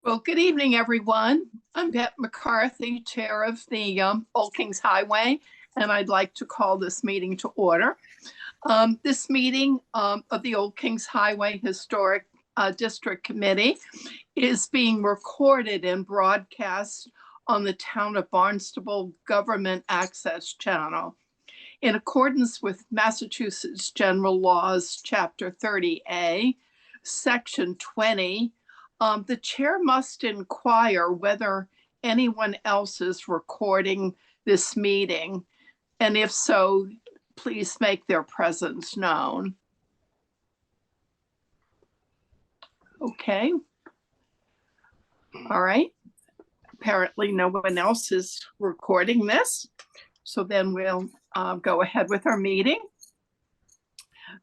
Well, good evening, everyone. I'm Bette McCarthy, Chair of the Old Kings Highway, and I'd like to call this meeting to order. This meeting of the Old Kings Highway Historic District Committee is being recorded and broadcast on the Town of Barnstable Government Access Channel. In accordance with Massachusetts General Laws, Chapter 30A, Section 20, the chair must inquire whether anyone else is recording this meeting, and if so, please make their presence known. Okay. All right. Apparently no one else is recording this, so then we'll go ahead with our meeting.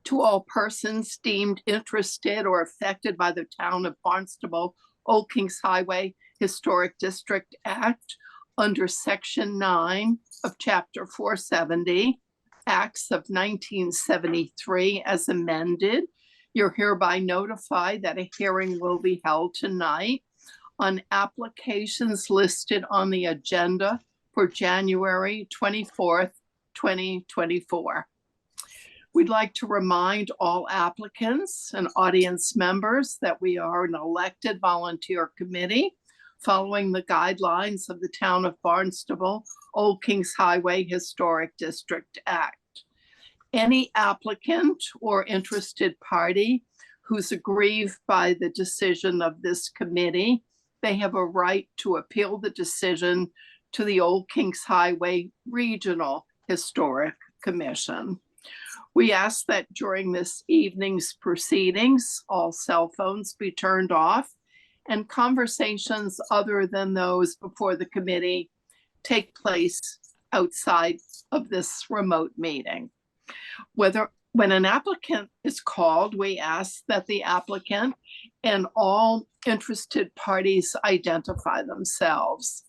To all persons deemed interested or affected by the Town of Barnstable Old Kings Highway Historic District Act under Section 9 of Chapter 470, Acts of 1973 as amended, you're hereby notified that a hearing will be held tonight on applications listed on the agenda for January 24th, 2024. We'd like to remind all applicants and audience members that we are an elected volunteer committee following the guidelines of the Town of Barnstable Old Kings Highway Historic District Act. Any applicant or interested party who's aggrieved by the decision of this committee, they have a right to appeal the decision to the Old Kings Highway Regional Historic Commission. We ask that during this evening's proceedings, all cell phones be turned off and conversations other than those before the committee take place outside of this remote meeting. When an applicant is called, we ask that the applicant and all interested parties identify themselves.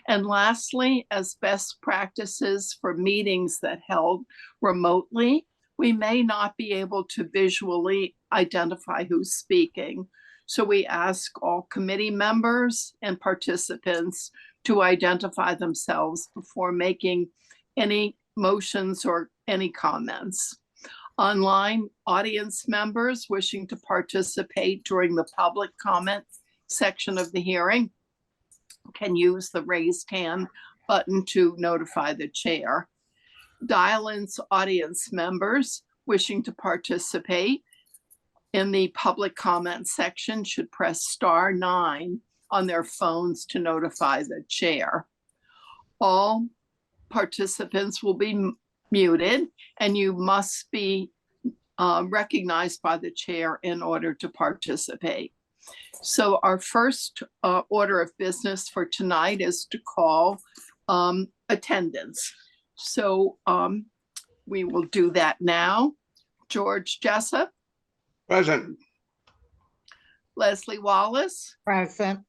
And lastly, as best practices for meetings that held remotely, we may not be able to visually identify who's speaking. So we ask all committee members and participants to identify themselves before making any motions or any comments. Online audience members wishing to participate during the public comment section of the hearing can use the raised hand button to notify the chair. Dial-ins audience members wishing to participate in the public comment section should press *9 on their phones to notify the chair. All participants will be muted and you must be recognized by the chair in order to participate. So our first order of business for tonight is to call attendance. So we will do that now. George Jessup. Present. Leslie Wallace. Present.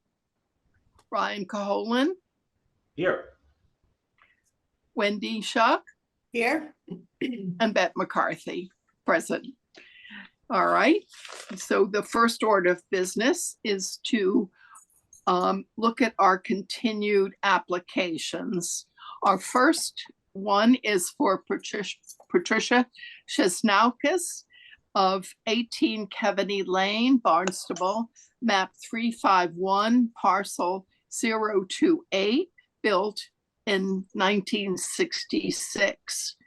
Ryan Caholen. Here. Wendy Shuck. Here. And Bette McCarthy. Present. All right. So the first order of business is to look at our continued applications. Our first one is for Patricia Chesnaukis of 18 Kevanny Lane, Barnstable, map 351, parcel 028, built in 1966,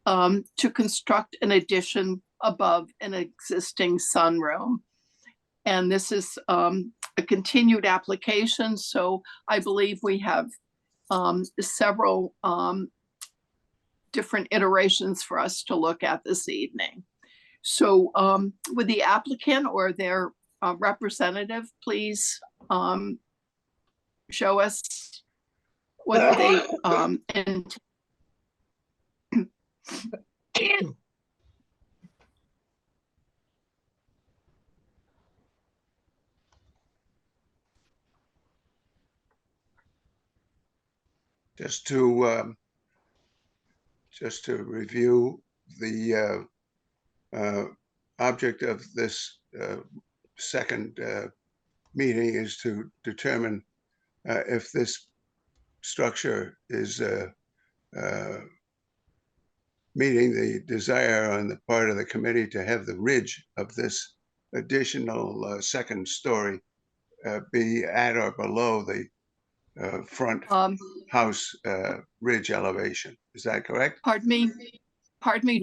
to construct an addition above an existing sunroom. And this is a continued application, so I believe we have several different iterations for us to look at this evening. So would the applicant or their representative please show us what they Just to review the object of this second meeting is to determine if this structure is meeting the desire on the part of the committee to have the ridge of this additional second story be at or below the front house ridge elevation. Is that correct? Pardon me,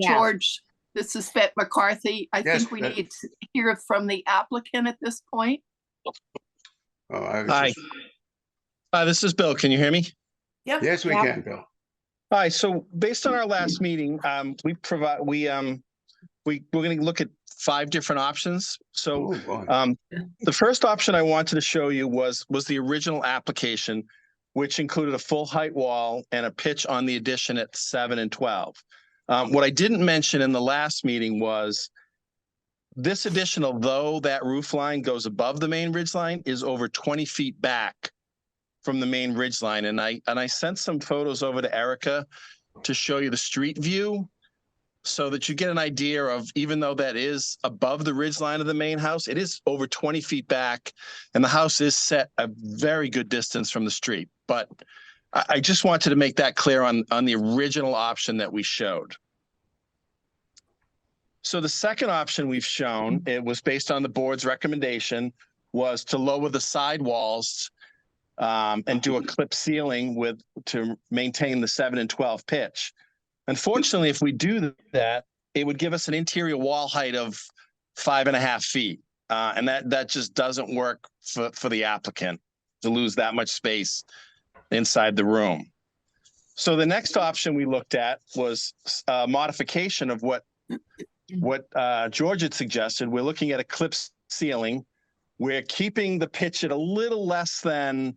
Yeah. George. This is Bette McCarthy. I Yes, think we need to hear from the applicant at this point. Oh, I was Hi. just, Hi, this is Bill. Can you hear me? yes, we Yep. can, Bill. Hi. So based on our last meeting, we're going to look at 5 different options. So Oh, boy. the first option I wanted to show you was the original application, which included a full height wall and a pitch on the addition at 7 and 12. What I didn't mention in the last meeting was this addition, although that roof line goes above the main ridge line, is over 20 feet back from the main ridge line. And I sent some photos over to Erica to show you the street view so that you get an idea of, even though that is above the ridge line of the main house, it is over 20 feet back, and the house is set a very good distance from the street. But I just wanted to make that clear on the original option that we showed. So the second option we've shown, it was based on the board's recommendation, was to lower the side walls and do a clip ceiling to maintain the 7 and 12 pitch. Unfortunately, if we do that, it would give us an interior wall height of 5.5 feet. And that just doesn't work for the applicant to lose that much space inside the room. So the next option we looked at was a modification of what George had suggested. We're looking at a clip ceiling. We're keeping the pitch at a little less than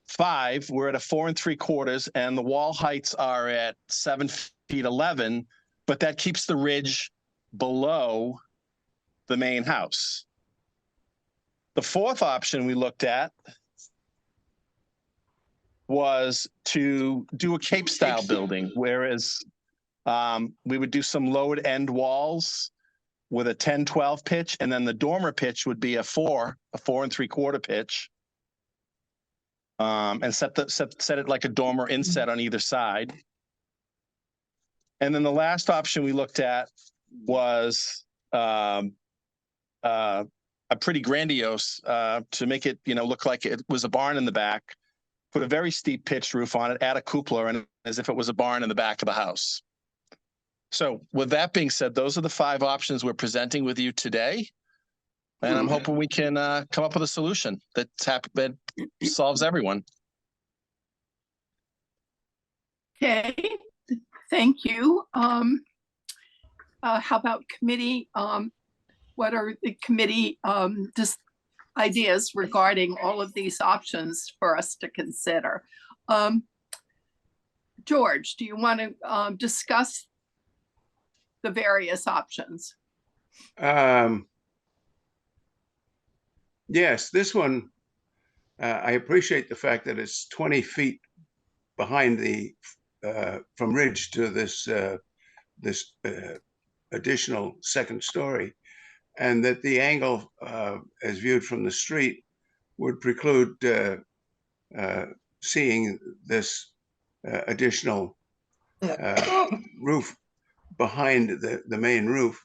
5. We're at a 4 3/4, and the wall heights are at 7 feet 11, but that keeps the ridge below the main house. The fourth option we looked at was to do a Cape style building, whereas we would do some lowered end walls with a 10-12 pitch, and then the dormer pitch would be a 4 3/4 pitch. And set it like a dormer inset on either side. And then the last option we looked at was a pretty grandiose to make it, look like it was a barn in the back. Put a very steep pitched roof on it, add a cupola, and as if it was a barn in the back of the house. So with that being said, those are the 5 options we're presenting with you today. And I'm hoping we can come up with a solution that solves everyone. Okay, thank you. How about committee? What are the committee just ideas regarding all of these options for us to consider? George, do you want to discuss the various options? Yes, this one, I appreciate the fact that it's 20 feet behind from ridge to this additional second story, and that the angle as viewed from the street would preclude seeing this additional roof behind the main roof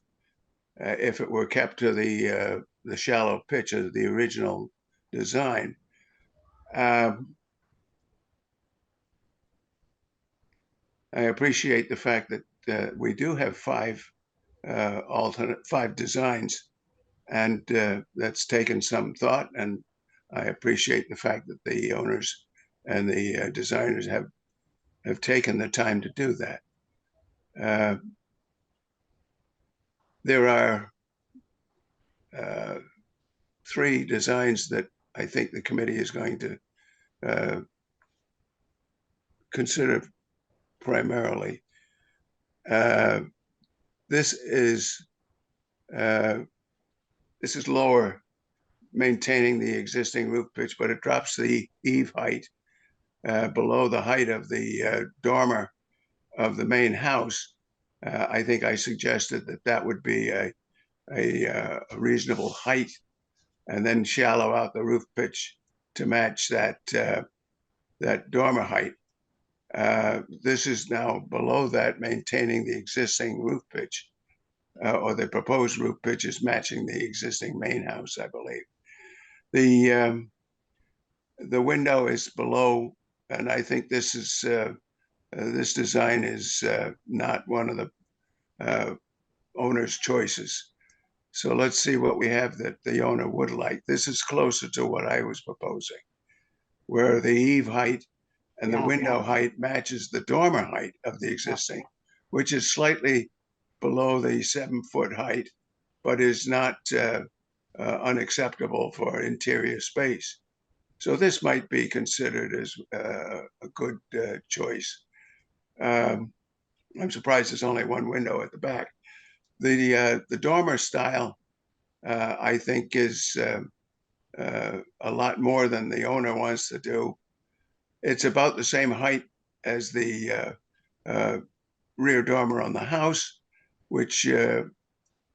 if it were kept to the shallow pitch of the original design. I appreciate the fact that we do have 5 designs, and that's taken some thought, and I appreciate the fact that the owners and the designers have taken the time to do that. There are 3 designs that I think the committee is going to consider primarily. This is lower, maintaining the existing roof pitch, but it drops the eave height below the height of the dormer of the main house. I think I suggested that would be a reasonable height and then shallow out the roof pitch to match that dormer height. This is now below that, maintaining the existing roof pitch, or the proposed roof pitch is matching the existing main house, I believe. The window is below, and I think this is this design is not one of the owner's choices. So let's see what we have that the owner would like. This is closer to what I was proposing, where the eave height and the window height matches the dormer height of the existing, which is slightly below the 7-foot height, but is not unacceptable for interior space. So this might be considered as a good choice. I'm surprised there's only one window at the back. The dormer style, I think, is a lot more than the owner wants to do. It's about the same height as the rear dormer on the house, which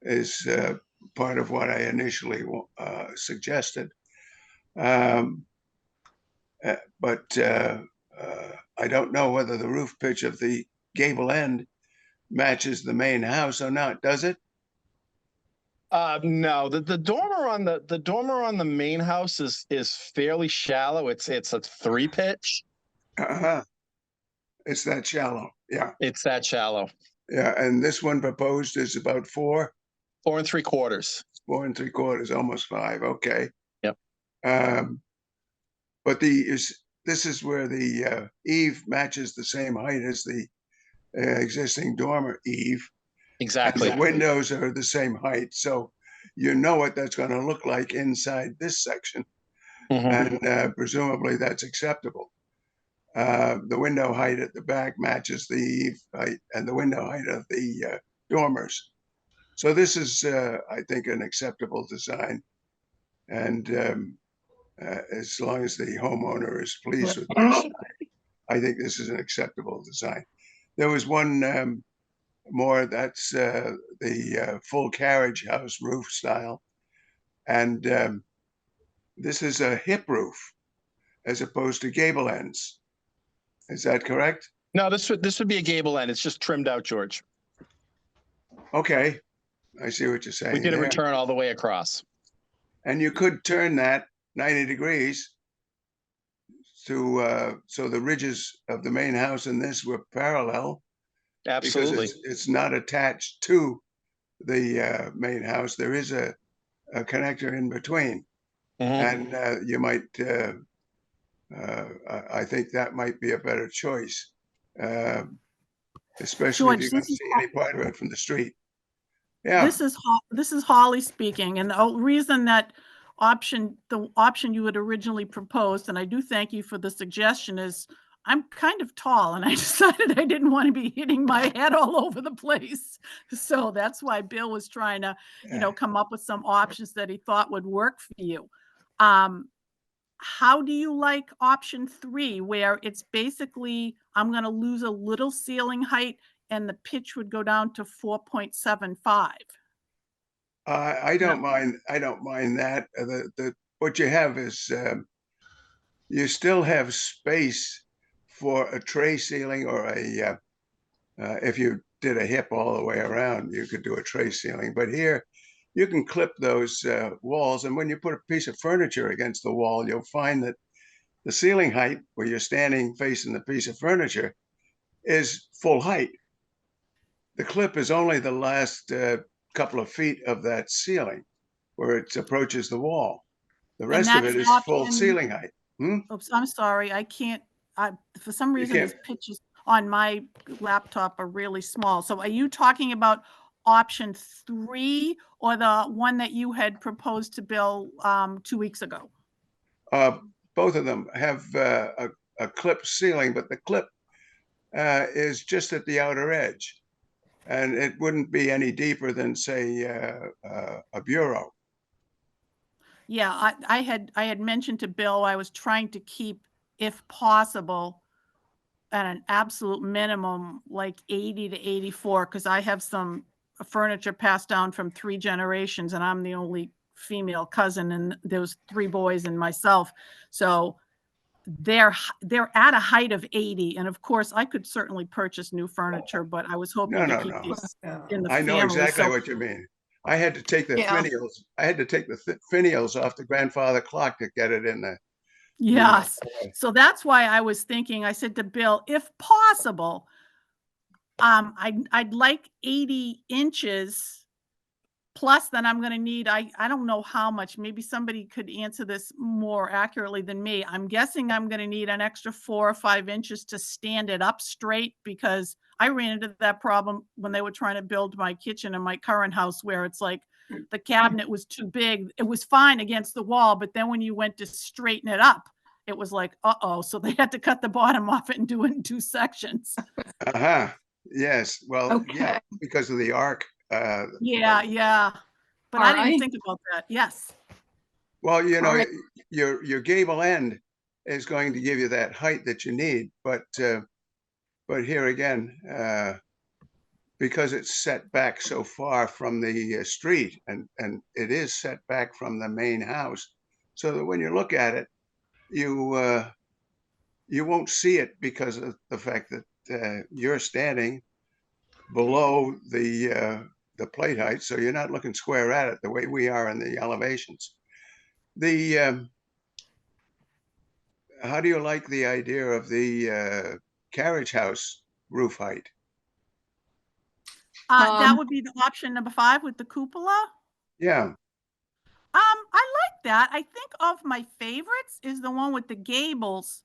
is part of what I initially suggested. But I don't know whether the roof pitch of the gable end matches the main house or not, does it? No, the dormer on the main house is fairly shallow. It's a 3 pitch. It's that shallow. Yeah. It's that shallow. Yeah. And this one proposed is about 4. 4 3/4. 4 3/4, almost 5. Okay. Yep. But this is where the eave matches the same height as the existing dormer eave. Exactly. And the windows are the same height. So you know what that's going to look like inside this section. And presumably that's acceptable. The window height at the back matches the eave height and the window height of the dormers. So this is, I think, an acceptable design. And as long as the homeowner is pleased with this, I think this is an acceptable design. There was one more, that's the full carriage house roof style. And this is a hip roof as opposed to gable ends. Is that correct? No, this would be a gable end. It's just trimmed out, George. Okay, I see what you're saying. We did a there. return all the way across. And you could turn that 90 degrees to so the ridges of the main house and this were parallel. Absolutely. Because it's not attached to the main house. There is a connector in between. And you might, I think that might be a better choice, especially George, if you can see any part of it from the street. Yeah. This is Holly speaking, and the reason that the option you had originally proposed, and I do thank you for the suggestion, is I'm kind of tall and I decided I didn't want to be hitting my head all over the place. So that's why Bill was trying to, come up with some options that he thought would work for you. How do you like option 3, where it's basically, I'm going to lose a little ceiling height and the pitch would go down to 4.75? I don't mind. I don't mind that. What you have is you still have space for a tray ceiling or a if you did a hip all the way around, you could do a tray ceiling. But here, you can clip those walls, and when you put a piece of furniture against the wall, you'll find that the ceiling height, where you're standing facing the piece of furniture, is full height. The clip is only the last couple of feet of that ceiling where it approaches the wall. The rest of it is full ceiling height. Oops, I'm sorry. I can't, for some reason, these pictures on my laptop are really small. So are you talking about option 3 or the one that you had proposed to Bill 2 weeks ago? Both of them have a clip ceiling, but the clip is just at the outer edge. And it wouldn't be any deeper than, say, a bureau. Yeah, I had mentioned to Bill I was trying to keep, if possible, at an absolute minimum, like 80 to 84, because I have some furniture passed down from 3 generations, and I'm the only female cousin, and there was 3 boys and myself. So they're at a height of 80. And of course, I could certainly purchase new furniture, but I was hoping to keep No. these in the I know family. exactly So what you mean. I had to take the Yeah. finials. I had to take the finials off the grandfather clock to get it in there. yes. So that's why I was thinking, I said to Bill, if possible, I'd like 80 inches plus. Then I'm going to need, I don't know how much, maybe somebody could answer this more accurately than me. I'm guessing I'm going to need an extra 4 or 5 inches to stand it up straight, because I ran into that problem when they were trying to build my kitchen in my current house, where it's like the cabinet was too big. It was fine against the wall, but then when you went to straighten it up, it was like, uh-oh. So they had to cut the bottom off it and do it in 2 sections. Uh-huh. Yes. Well, yeah, Okay. because of the arc. Yeah. But All I didn't right. think about that. Yes. Well, you know, All right. your gable end is going to give you that height that you need, but here again, because it's set back so far from the street, and it is set back from the main house, so that when you look at it, you won't see it because of the fact that you're standing below the plate height, so you're not looking square at it the way we are in the elevations. The how do you like the idea of the carriage house roof height? That would be the option number 5 with the cupola. Yeah, I like that. I think of my favorites is the one with the gables.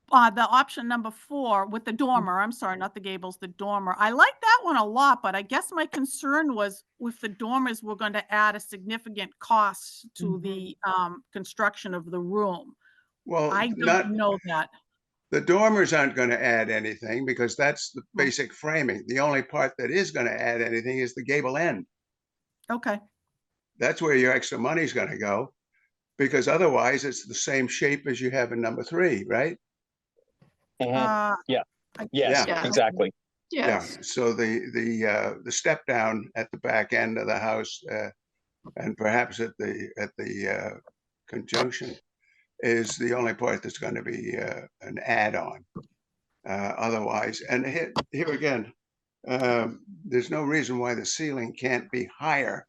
The option number 4 with the dormer. I'm sorry, not the gables, the dormer. I like that one a lot, but I guess my concern was with the dormers, we're going to add a significant cost to the construction of the room. well, I not don't know that. the dormers aren't going to add anything because that's the basic framing. The only part that is going to add anything is the gable end. Okay. That's where your extra money is going to go, because otherwise it's the same shape as you have in number 3, right? Uh, Yes, Yeah. exactly. Yes. Yeah. So the step down at the back end of the house, and perhaps at the conjunction, is the only part that's going to be an add-on. Otherwise, and here again, there's no reason why the ceiling can't be higher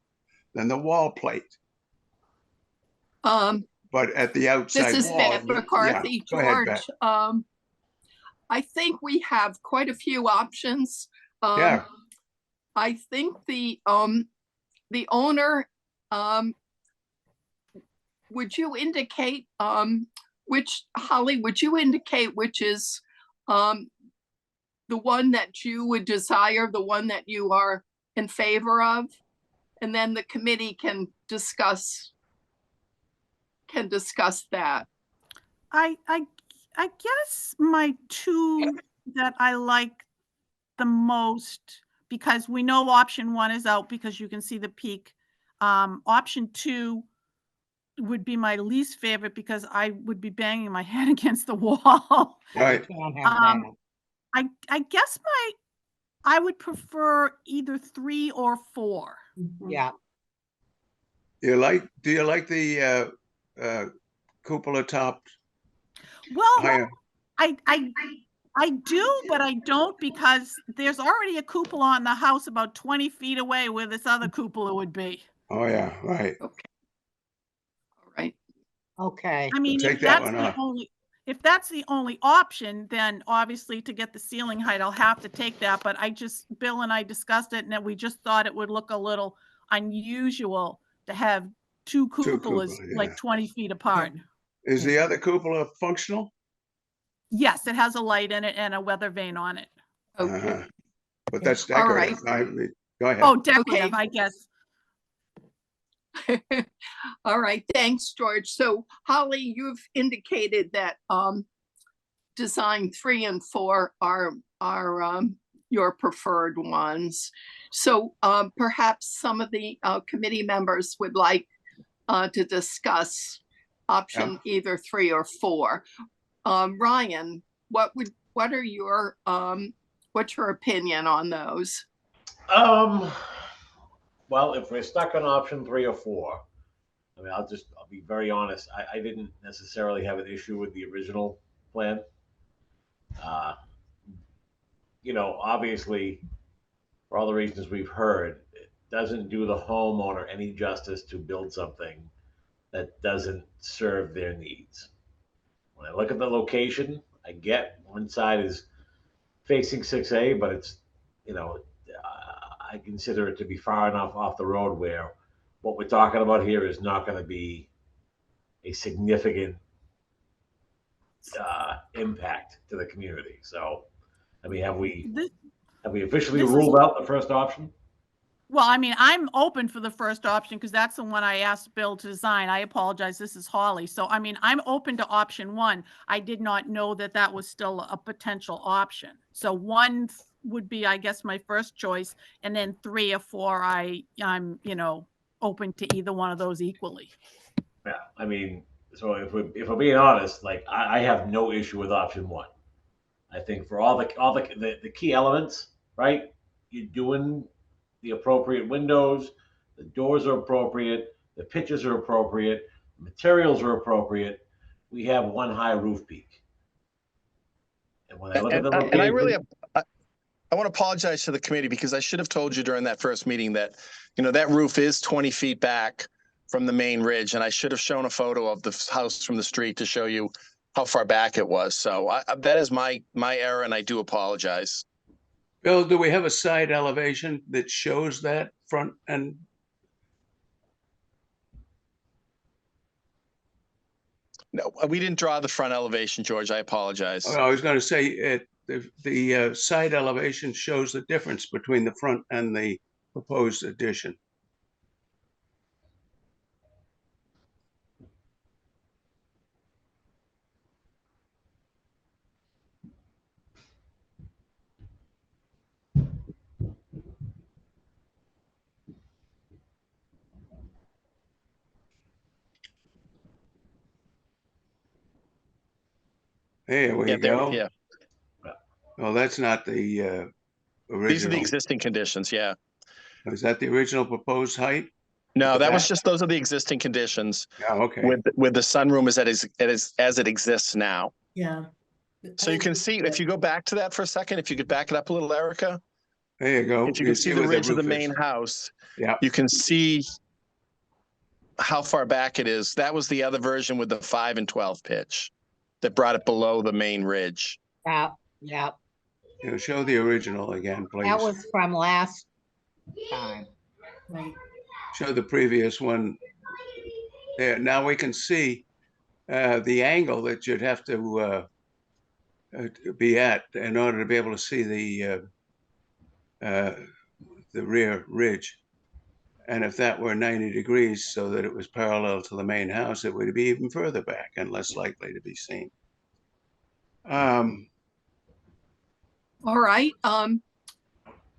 than the wall plate. But at the outside This is wall, Beth McCarthy. go ahead, Beth. George, I think we have quite a few options. Yeah. I think the owner, would you indicate which, Holly, would you indicate which is the one that you would desire, the one that you are in favor of? And then the committee can discuss that. I guess my 2 that I like the most, because we know option 1 is out because you can see the peak. Option 2 would be my least favorite because I would be banging my head against the wall. Right. Can't have that. I guess I would prefer either 3 or 4. Yeah, Do you like the cupola topped Well, higher? I do, but I don't, because there's already a cupola on the house about 20 feet away where this other cupola would be. Oh yeah, right. All right. okay. I mean, take if that that's one the off. if that's the only option, then obviously to get the ceiling height, I'll have to take that. But Bill and I discussed it, and that we just thought it would look a little unusual to have 2 cupolas cupolas, yeah. like 20 feet apart. Is the other cupola functional? Yes, it has a light in it and a weather vane on it. Okay. Uh-huh. But that's All decorative. Go ahead. Oh, decorative, Okay. I guess. All right, thanks, George. So Holly, you've indicated that design 3 and 4 are your preferred ones. So perhaps some of the committee members would like to discuss option either 3 or 4. Ryan, what's your opinion on those? Well, if we're stuck on option 3 or 4, I mean, I'll be very honest. I didn't necessarily have an issue with the original plan. Uh, obviously, for all the reasons we've heard, it doesn't do the homeowner any justice to build something that doesn't serve their needs. When I look at the location, I get one side is facing 6A, but it's, I consider it to be far enough off the road where what we're talking about here is not going to be a significant impact to the community. So, I mean, have we officially ruled out the first option? Well, I mean, I'm open for the first option because that's the one I asked Bill to design. I apologize. This is Holly. So, I mean, I'm open to option 1. I did not know that that was still a potential option. So 1 would be, I guess, my first choice. And then 3 or 4, I'm, open to either one of those equally. Yeah. I mean, so if we're being honest, like I have no issue with option 1. I think for all the key elements, right? You're doing the appropriate windows, the doors are appropriate, the pitches are appropriate, the materials are appropriate. We have one high roof peak. And when I look at the location, And I want to apologize to the committee because I should have told you during that first meeting that, that roof is 20 feet back from the main ridge. And I should have shown a photo of the house from the street to show you how far back it was. So that is my error, and I do apologize. Bill, do we have a side elevation that shows that front and? No, we didn't draw the front elevation, George. I apologize. I was going to say the side elevation shows the difference between the front and the proposed addition. There we go. Yeah. Well, that's not the original. These are the existing conditions. Yeah. Is that the original proposed height? No, that was just, those are the existing conditions. Oh, okay. With the sunroom as it exists now. Yeah. So you can see, if you go back to that for a second, if you could back it up a little, Erica. There you go. If you can see the where ridge of the roof main is. house, Yeah. you can see how far back it is. That was the other version with the 5 and 12 pitch that brought it below the main ridge. Yeah. Show the original again, please. That was from last time. Right. Show the previous one. There. Now we can see the angle that you'd have to be at in order to be able to see the rear ridge. And if that were 90 degrees so that it was parallel to the main house, it would be even further back and less likely to be seen. All right.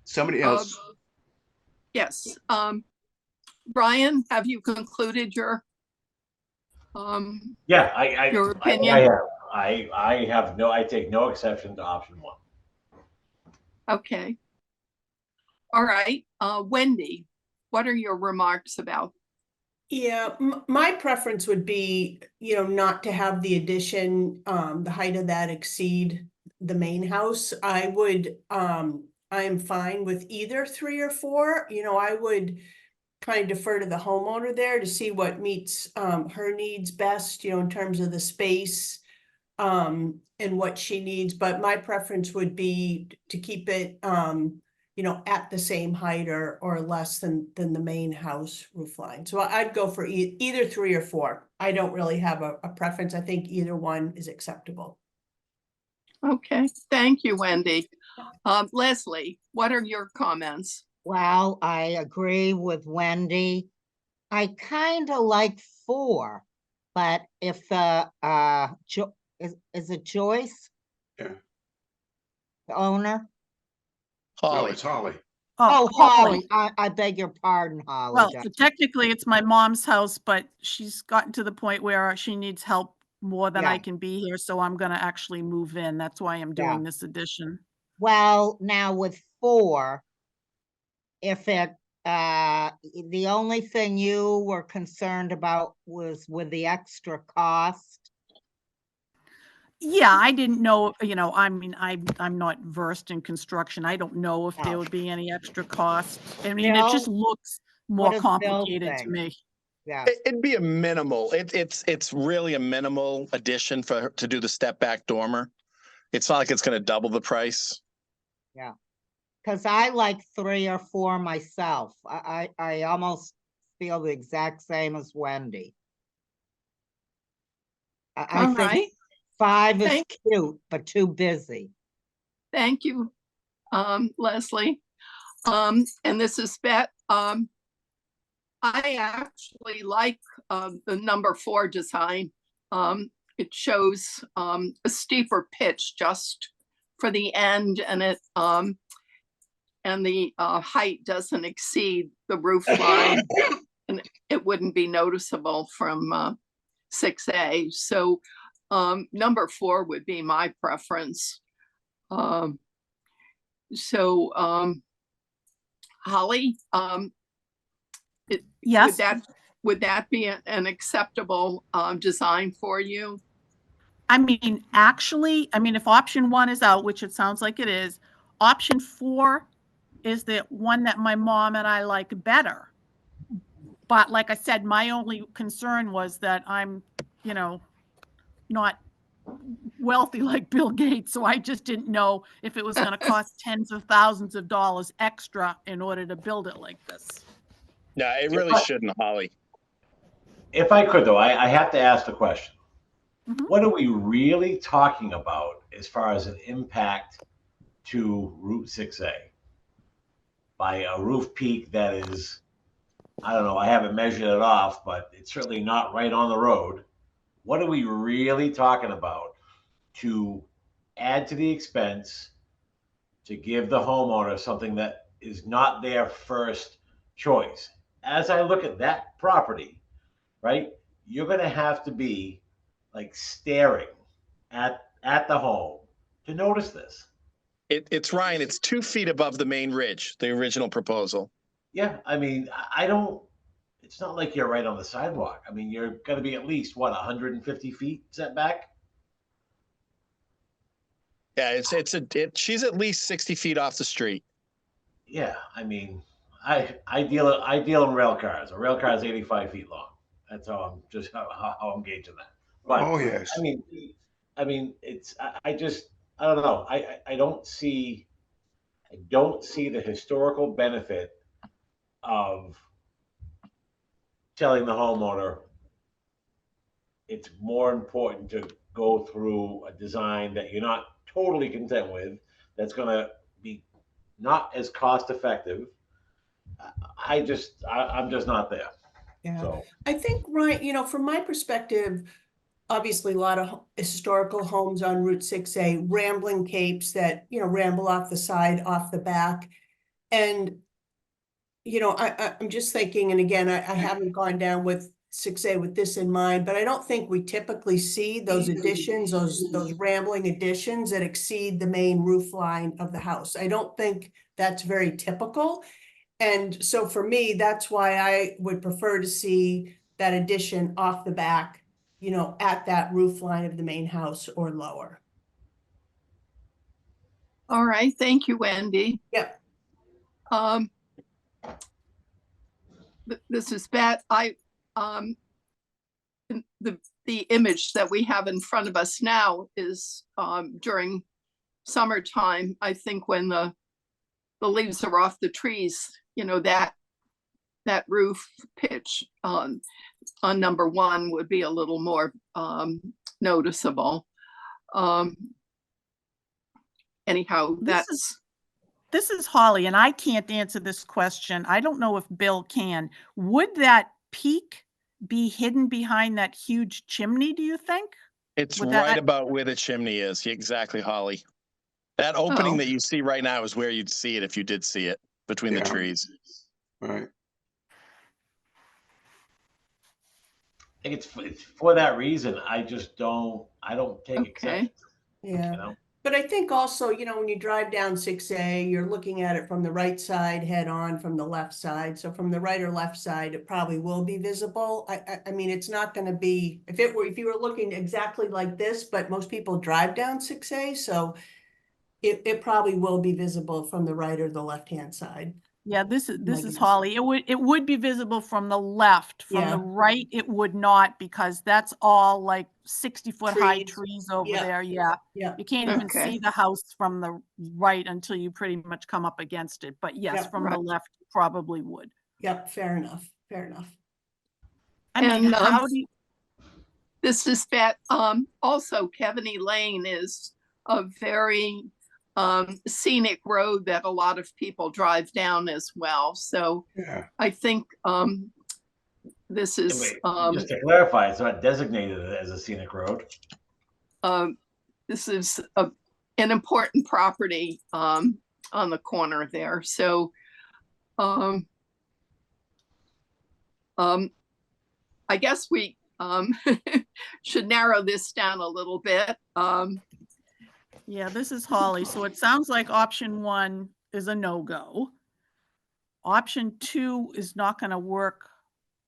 Somebody else. Yes. Brian, have you concluded your yeah, your opinion? I take no exception to option 1. Okay. All right. Wendy, what are your remarks about? Yeah, my preference would be, not to have the addition, the height of that exceed the main house. I am fine with either 3 or 4. I would kind of defer to the homeowner there to see what meets her needs best, in terms of the space and what she needs. But my preference would be to keep it, at the same height or less than the main house roof line. So I'd go for either 3 or 4. I don't really have a preference. I think either one is acceptable. Okay, thank you, Wendy. Leslie, what are your comments? Well, I agree with Wendy. I kind of like 4, but if is it Joyce? Yeah. The owner? Holly. It's Holly. Oh, Holly. I beg your pardon, Holly. Well, technically it's my mom's house, but she's gotten to the point where she needs help more than I Yeah. can be here. So I'm going to actually move in. That's why I'm doing this addition. Well, now with 4, if it The only thing you were concerned about was with the extra cost. Yeah, I didn't know, I mean, I'm not versed in construction. I don't know if there No. would be any extra cost. I mean, it just Bill, looks what more does Bill complicated to think? me. Yeah, It'd be a minimal, it's really a minimal addition to do the step back dormer. It's not like it's gonna double the price. because I like 3 or 4 myself. I almost feel the exact same as Wendy. I All think right, 5 is Thank- cute, but too busy. thank you, Leslie. And this is Bet. I actually like the number 4 design. It shows a steeper pitch just for the end, and the height doesn't exceed the roof line, and it wouldn't be noticeable from 6A. So number 4 would be my preference. Holly, Yes, would that be an acceptable design for you? I mean, actually, if option 1 is out, which it sounds like it is, option 4 is the one that my mom and I like better. But like I said, my only concern was that I'm, not wealthy like Bill Gates, so I just didn't know if it was going to cost tens of thousands of dollars extra in order to build it like this. No, it really shouldn't, Holly. If I could, though, I have to ask the question. Mhm. What are we really talking about as far as an impact to Route 6A? By a roof peak that is, I don't know, I haven't measured it off, but it's certainly not right on the road. What are we really talking about to add to the expense to give the homeowner something that is not their first choice? As I look at that property, right, you're going to have to be like staring at the home to notice this. It's Ryan, it's 2 feet above the main ridge, the original proposal. Yeah, I mean, I don't. It's not like you're right on the sidewalk. I mean, you're going to be at least what 150 feet setback. Yeah, she's at least 60 feet off the street. Yeah, I mean, I deal in rail cars. A rail car is 85 feet long. That's how I'm gauging that. But Oh, yes. I mean, it's I just I don't know. I don't see the historical benefit of telling the homeowner it's more important to go through a design that you're not totally content with, that's going to be not as cost effective. I'm just not there. Yeah, So I think, right, from my perspective, obviously a lot of historical homes on Route 6A, rambling capes that, ramble off the side, off the back. And, I'm just thinking, and again, I haven't gone down with 6A with this in mind, but I don't think we typically see those additions, those rambling additions that exceed the main roof line of the house. I don't think that's very typical. And so for me, that's why I would prefer to see that addition off the back, at that roof line of the main house or lower. All right, thank you, Wendy. Yep. This is Bet. The image that we have in front of us now is during summertime. I think when the leaves are off the trees, that roof pitch on number 1 would be a little more noticeable. Anyhow, This is Holly, and I can't answer this question. I don't know if Bill can. Would that peak be hidden behind that huge chimney, do you think? It's Would right that- about where the chimney is. Exactly, Holly. That opening Oh. that you see right now is where you'd see it if you did see it between the Yeah. trees. Right. I think it's for that reason. I don't take Okay. exception. Yeah. You know? But I think also, you know, when you drive down 6A, you're looking at it from the right side head on from the left side. So from the right or left side, it probably will be visible. I mean, it's not going to be, if you were looking exactly like this, but most people drive down 6A, so it probably will be visible from the right or the left-hand side. Yeah, this is guess. Holly. It would be visible from the left. From Yeah. the right, it would not, because that's all like 60-foot high Trees. trees over Yeah. there. Yeah. Yeah. You can't even Okay. see the house from the right until you pretty much come up against it. But yes, Yeah, from the right. left, you probably would. Yep, fair enough. Fair enough. I mean, And, how do you, This is that, also Kevany Lane is a very scenic road that a lot of people drive down as well. So Yeah. I think this is Just to clarify, it's not designated as a scenic road. this is an important property on the corner there. So I guess we should narrow this down a little bit. yeah, this is Holly. So it sounds like option 1 is a no-go. Option 2 is not going to work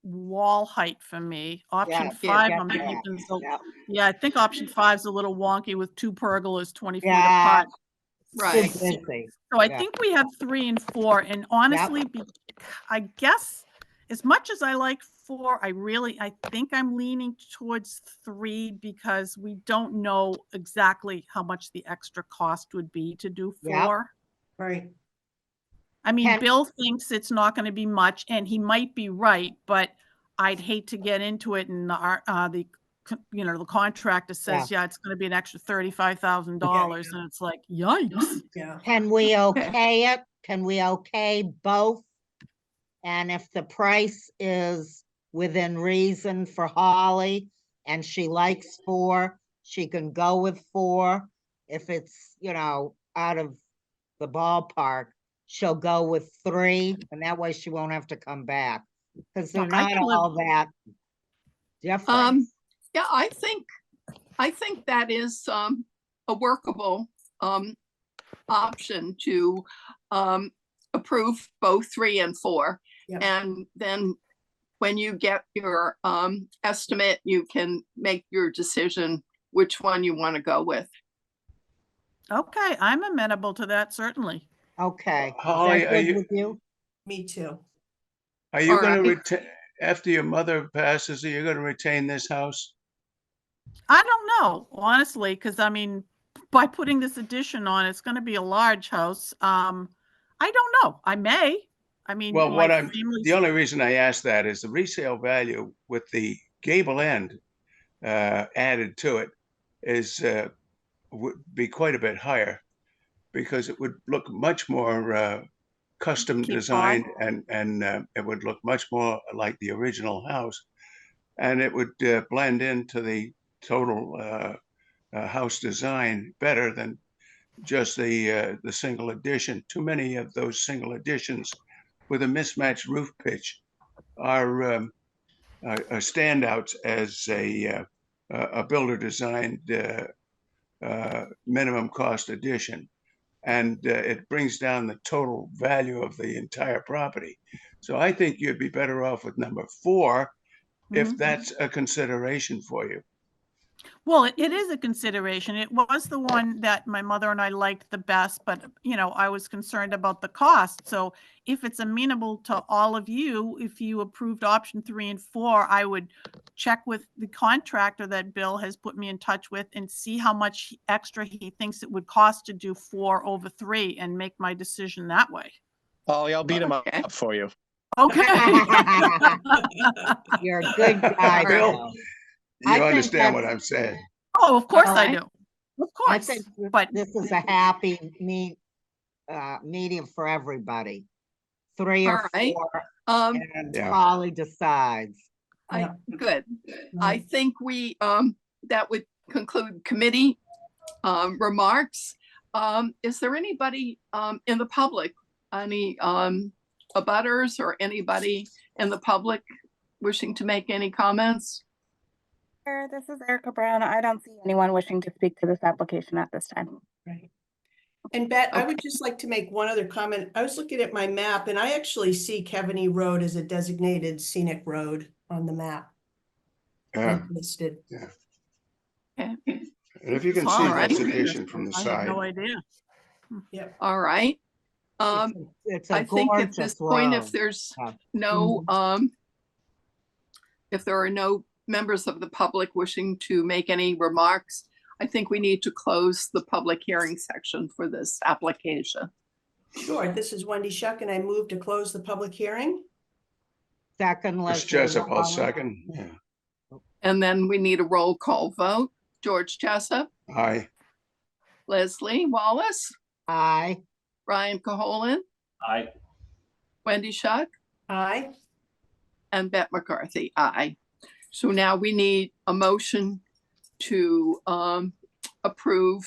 wall height for me. Option Yeah, 5, get I'm that. thinking, so Yeah. yeah, I think option 5 is a little wonky with 2 pergolas 20 feet Yeah. apart. Right. Too busy. So I Yeah. think we have 3 and 4, and honestly, I guess as much as I like 4, I think I'm leaning towards 3, because we don't know exactly how much the extra cost would be to do 4. Yep. Right. I mean, Can- Bill thinks it's not going to be much, and he might be right, but I'd hate to get into it and the contractor says, yeah, it's going to be an extra $35,000, and it's like, yikes. Yeah. Can we okay it? Can we okay both? And if the price is within reason for Holly and she likes 4, she can go with 4. If it's, out of the ballpark, she'll go with 3, and that way she won't have to come back. Because they're I not can live- all that different. Yeah, I think that is a workable option to approve both 3 and 4. Yep. And then when you get your estimate, you can make your decision which one you want to go with. Okay, I'm amenable to that, certainly. Okay. Is Holly, that are good you- with you? Me too. Are you All going to right. retain, after your mother passes, are you going to retain this house? I don't know, honestly, because I mean, by putting this addition on, it's going to be a large house. I don't know. I may. I mean, Well, my the family's- only reason I ask that is the resale value with the gable end added to it is would be quite a bit higher, because it would look much more custom Cape designed, and it would look much more like the original house, and it would blend into the total house design better than just the single addition. Too many of those single additions with a mismatched roof pitch are standouts as a builder designed minimum cost addition, and it brings down the total value of the entire property. So I think you'd be better off with number 4 if Mhm. that's a consideration for you. Well, it is a consideration. It was the one that my mother and I liked the best, but I was concerned about the cost. So if it's amenable to all of you, if you approved option 3 and 4, I would check with the contractor that Bill has put me in touch with and see how much extra he thinks it would cost to do 4 over 3 and make my decision that way. Ollie, I'll beat him Okay. up for you. Okay. You're a good guy, Bill, Bill. You I think understand what that's- I'm saying? Oh, of course I Alright. do. Of I course. think But this is a happy medium for everybody. 3 or All right. 4, Um, and Yeah. Holly decides. Good. I think we that would conclude committee remarks. Is there anybody in the public, any abutters or anybody in the public wishing to make any comments? Sure, this is Erica Brown. I don't see anyone wishing to speak to this application at this time. Right. And Bet, I would Okay. just like to make one other comment. I was looking at my map and I actually see Kevanee Road as a designated scenic road on the map. Yeah, It's listed. and if you can All see, right. that's addition from the I had side. no idea. Yep. All right. It's a I think at this gorgeous point, if road. there's Yeah. no, if there are no members of the public wishing to make any remarks, I think we need to close the public hearing section for this application. Sure. This is Wendy Shuck and I move to close the public hearing. Second, Chris Leslie Jessup, I'll Wallace. second. Yeah. And then we need a roll call vote. George Jessup, Aye. Leslie Wallace, Aye. Brian Caholen, I, Wendy Shuck, Aye. and Bette McCarthy. Aye. So now we need a motion to approve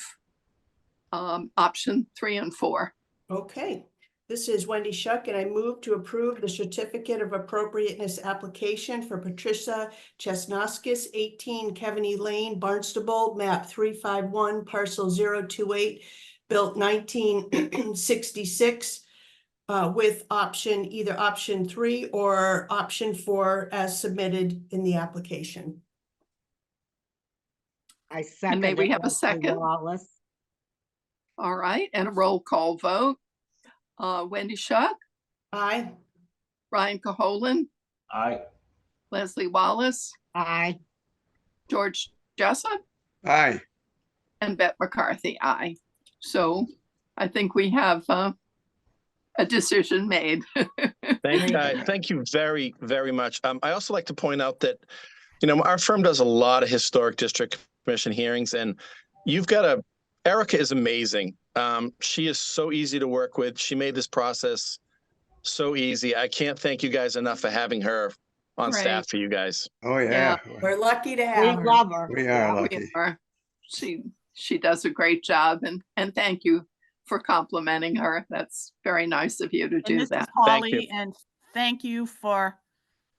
option 3 and 4. Okay. This is Wendy Shuck and I move to approve the certificate of appropriateness application for Patricia Chesnoskis, 18 Kevanee Lane, Barnstable, map 351, parcel 028, built 1966, with either option 3 or option 4 as submitted in the application. I second may we it, have a Leslie second? Wallace. All right, and a roll call vote. Wendy Shuck, Aye. Brian Caholen, I, Leslie Wallace, Aye. George Jessup, Aye. and Bette McCarthy. Aye. So I think we have a decision made. Thank you very, very much. I also like to point out that, you know, our firm does a lot of historic district commission hearings, and Erica is amazing. She is so easy to work with. She made this process so easy. I can't thank you guys enough for having her on Right. staff for you guys. Oh, yeah. We're lucky to We have her. love her. We are We lucky. are. She does a great job, and thank you for complimenting her. That's very nice of you to And do this is that. Thank you. Holly, and thank you for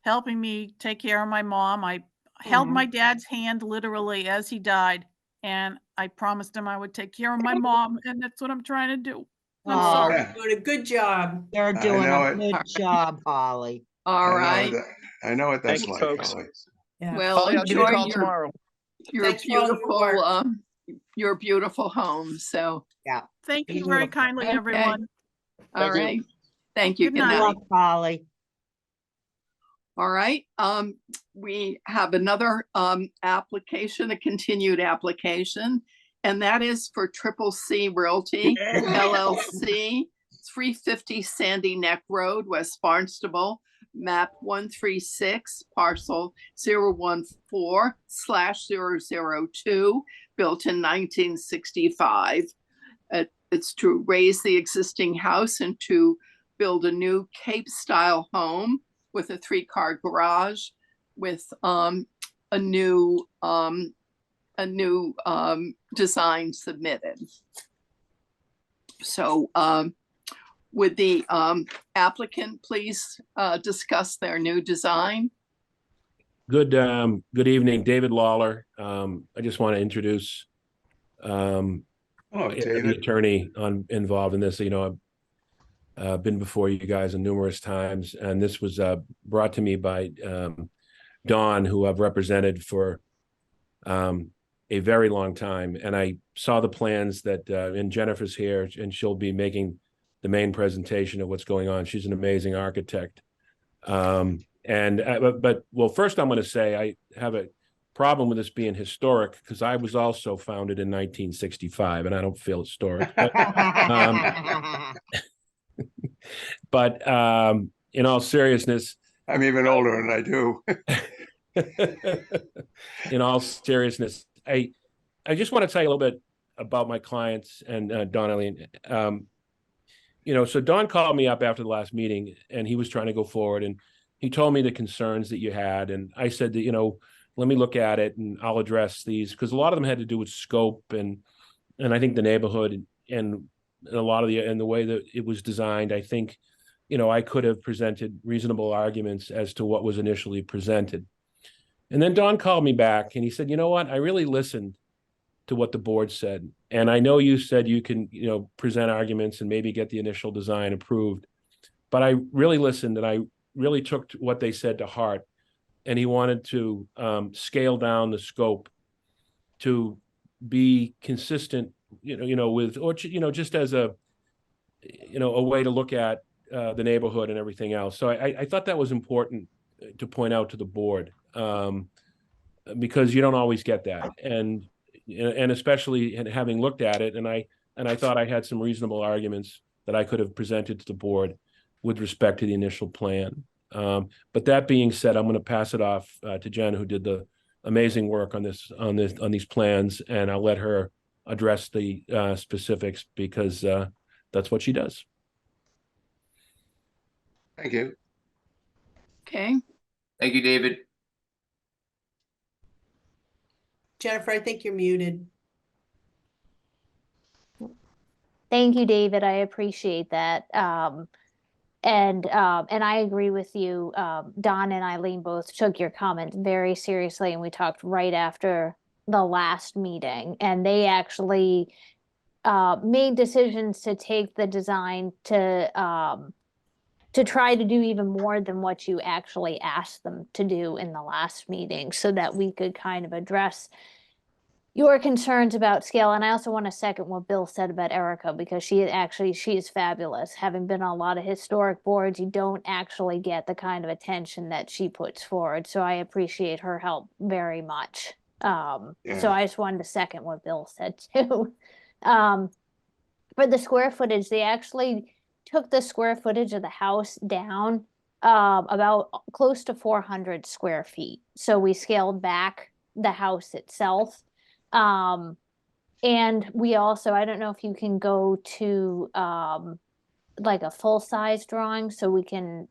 helping me take care of my mom. I held my dad's hand literally as he died, and I promised him I would take care of my mom, and that's what I'm trying to do. I'm Oh, sorry. Yeah. Doing a good job. You're I doing know a it. good job, Holly. All I know right. I know what that's Thank you, like, folks. Holly. Yeah. Well, Holly, I'll give you a enjoy call tomorrow. your Thanks for all your work. your beautiful home. So, Thank you very Beautiful. kindly, Okay. everyone. all Thank you. right. Thank you. Good Good night. Good night. luck, Holly. All right, we have another application, a continued application, and that is for Triple C Realty LLC, 350 Sandy Neck Road, West Barnstable, map 136, parcel 014/002, built in 1965. It's to raise the existing house and to build a new Cape-style home with a 3-car garage, with a new design submitted. So would the applicant please discuss their new design? Good evening, David Lawler. I just want to introduce Oh, the David. attorney involved in this. You know, I've been before you guys numerous times, and this was brought to me by Dawn, who I've represented for a very long time. And I saw the plans that, and Jennifer's here, and she'll be making the main presentation of what's going on. She's an amazing architect. But first I'm going to say I have a problem with this being historic because I was also founded in 1965, and I don't feel historic. But in all seriousness, I'm even older than I do. in all seriousness, I just want to tell you a little bit about my clients and Don Eileen. You know, so Don called me up after the last meeting, and he was trying to go forward, and he told me the concerns that you had, and I said that, you know, let me look at it and I'll address these, because a lot of them had to do with scope and I think the neighborhood and a lot of the way that it was designed. I think, you know, I could have presented reasonable arguments as to what was initially presented. And then Don called me back and he said, you know what? I really listened to what the board said. And I know you said you can, present arguments and maybe get the initial design approved. But I really listened and I really took what they said to heart. And he wanted to scale down the scope to be consistent, with, or, just as a way to look at the neighborhood and everything else. So I thought that was important to point out to the board, because you don't always get that. And especially having looked at it, and I thought I had some reasonable arguments that I could have presented to the board with respect to the initial plan. But that being said, I'm going to pass it off to Jen, who did the amazing work on these plans, and I'll let her address the specifics because that's what she does. Thank you. Okay, Thank you, David. Jennifer, I think you're muted. Thank you, David. I appreciate that. And I agree with you. Don and Eileen both took your comments very seriously, and we talked right after the last meeting. And they actually made decisions to take the design to try to do even more than what you actually asked them to do in the last meeting, so that we could kind of address your concerns about scale. And I also want to second what Bill said about Erica, because she is fabulous. Having been on a lot of historic boards, you don't actually get the kind of attention that she puts forward. So I appreciate her help very much. So I just wanted to second what Bill said too. For the square footage, they actually took the square footage of the house down about close to 400 square feet. So we scaled back the house itself. And we also, I don't know if you can go to like a full-size drawing so you can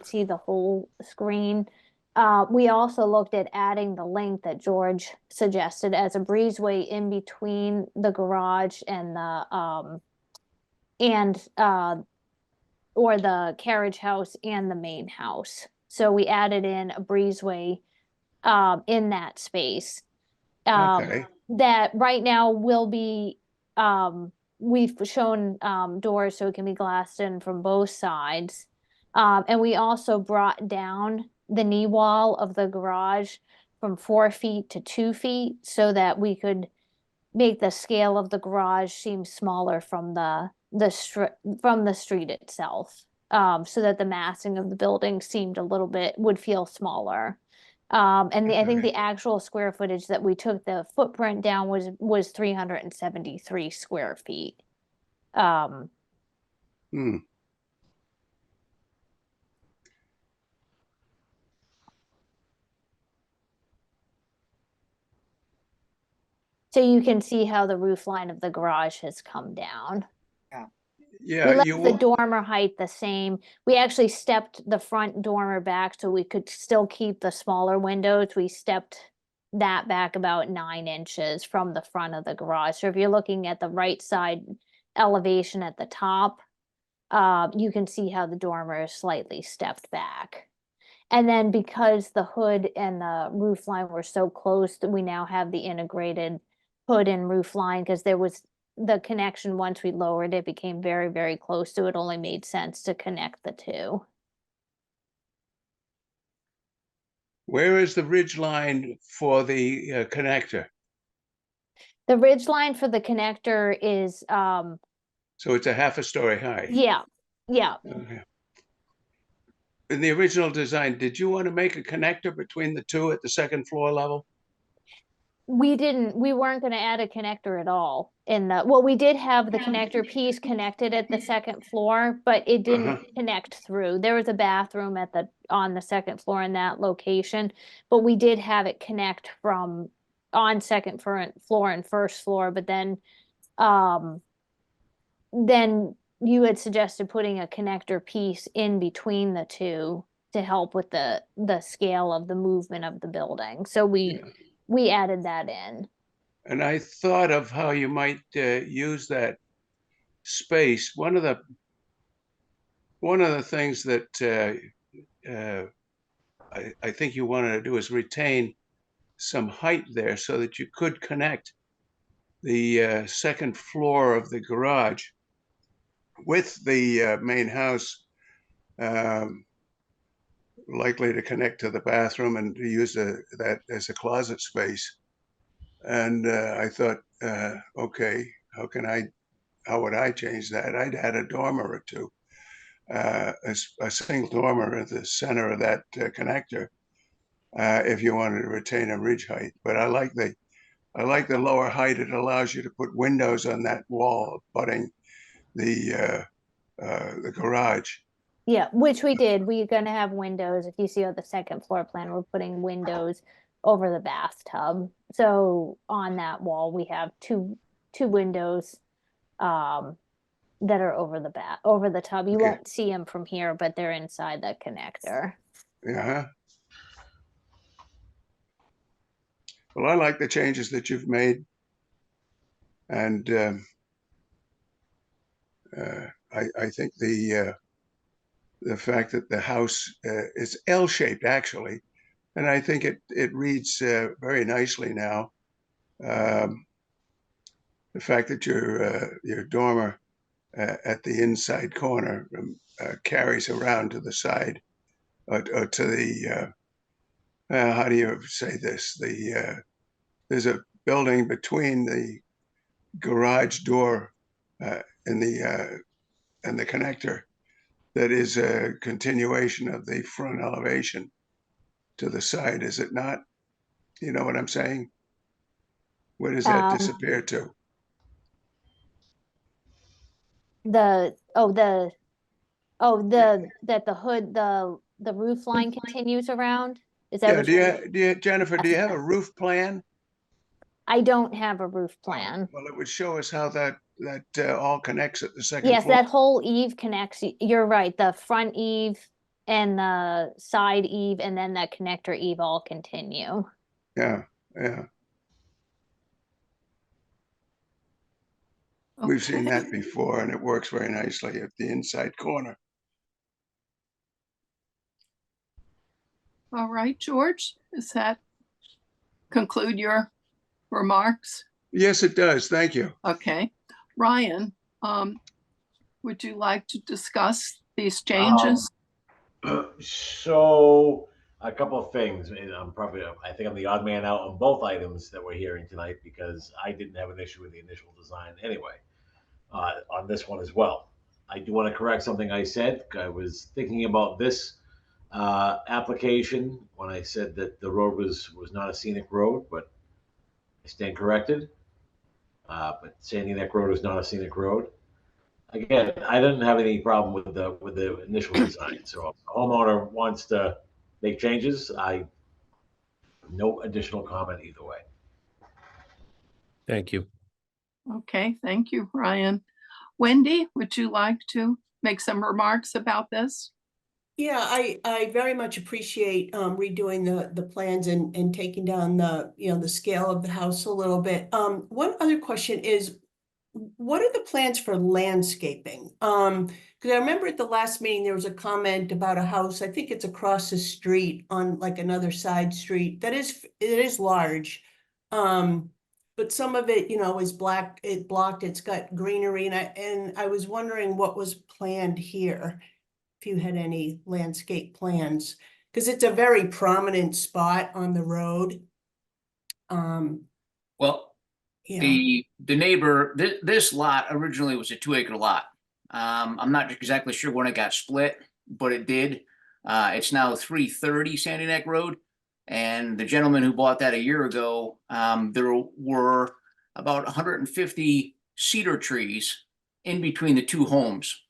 see the whole screen. We also looked at adding the link that George suggested as a breezeway in between the garage and or the carriage house and the main house. So we added in a breezeway in that space. Okay. That right now will be, we've shown doors so it can be glassed in from both sides. And we also brought down the knee wall of the garage from 4 feet to 2 feet so that we could make the scale of the garage seem smaller from the street itself. So that the massing of the building would feel smaller. And I think the actual square footage that we took the footprint down was 373 square feet. So you can see how the roof line of the garage has come down. Yeah, We left the dormer height the same. We actually stepped the front dormer back so we could still keep the smaller windows. We stepped that back about 9 inches from the front of the garage. So if you're looking at the right side elevation at the top, you can see how the dormer is slightly stepped back. And then because the hood and the roof line were so close, that we now have the integrated hood and roof line, because there was the connection once we lowered it became very, very close, so it only made sense to connect the two. Where is the ridge line for the connector? The ridge line for the connector is So it's a half a story high. yeah. Okay. In the original design, did you want to make a connector between the two at the second floor level? We weren't going to add a connector at all well, we did have the connector piece connected at the second floor, but it didn't connect through. There was a bathroom on the second floor in that location, but we did have it connect from on second floor and first floor. But then you had suggested putting a connector piece in between the two to help with the scale of the movement of the building. So we added that in. And I thought of how you might use that space. One of the things that I think you wanted to do is retain some height there so that you could connect the second floor of the garage with the main house, um, likely to connect to the bathroom and to use that as a closet space. And I thought, okay, how would I change that? I'd add a dormer or two, a single dormer at the center of that connector, if you wanted to retain a ridge height. But I like the lower height. It allows you to put windows on that wall abutting the garage. Yeah, which we did. We're gonna have windows. If you see on the second floor plan, we're putting windows over the bathtub. So on that wall, we have two windows that are over the tub. You Okay. won't see them from here, but they're inside the connector. Yeah. Well, I like the changes that you've made, and I think the fact that the house is L-shaped actually, and I think it reads very nicely now. The fact that your dormer at the inside corner carries around to the side, or to the how do you say this? There's a building between the garage door and the connector that is a continuation of the front elevation to the side, is it not? You know what I'm saying? Where does that Um, disappear to? that the hood, the roof line continues around. Is that Yeah, what Jennifer, do you have a roof plan? I don't have a roof plan. Well, it would show us how that all connects at the second Yes, floor. that whole eave connects. You're right. The front eave and the side eave and then that connector eave all continue. Yeah, yeah. We've seen that Okay. before, and it works very nicely at the inside corner. All right, George, does that conclude your remarks? Yes, it does. Thank you. Okay. Ryan, would you like to discuss these changes? So a couple of things. And I think I'm the odd man out on both items that we're hearing tonight because I didn't have an issue with the initial design anyway. On this one as well, I do want to correct something I said. I was thinking about this application when I said that the road was not a scenic road, but I stand corrected. But Sandy Neck Road is not a scenic road. Again, I didn't have any problem with the initial design. So if a homeowner wants to make changes, no additional comment either way. Thank you. Okay, thank you, Ryan. Wendy, would you like to make some remarks about this? Yeah, I very much appreciate redoing the plans and taking down the scale of the house a little bit. One other question is, what are the plans for landscaping? Because I remember at the last meeting, there was a comment about a house, I think it's across the street on like another side street, it is large. But some of it, is blocked, it's got greenery, and I was wondering what was planned here, if you had any landscape plans, because it's a very prominent spot on the road. Well, Yeah, the neighbor, this lot originally was a 2-acre lot. I'm not exactly sure when it got split, but it did. It's now 330 Sandy Neck Road. And the gentleman who bought that a year ago, there were about 150 cedar trees in between the two homes.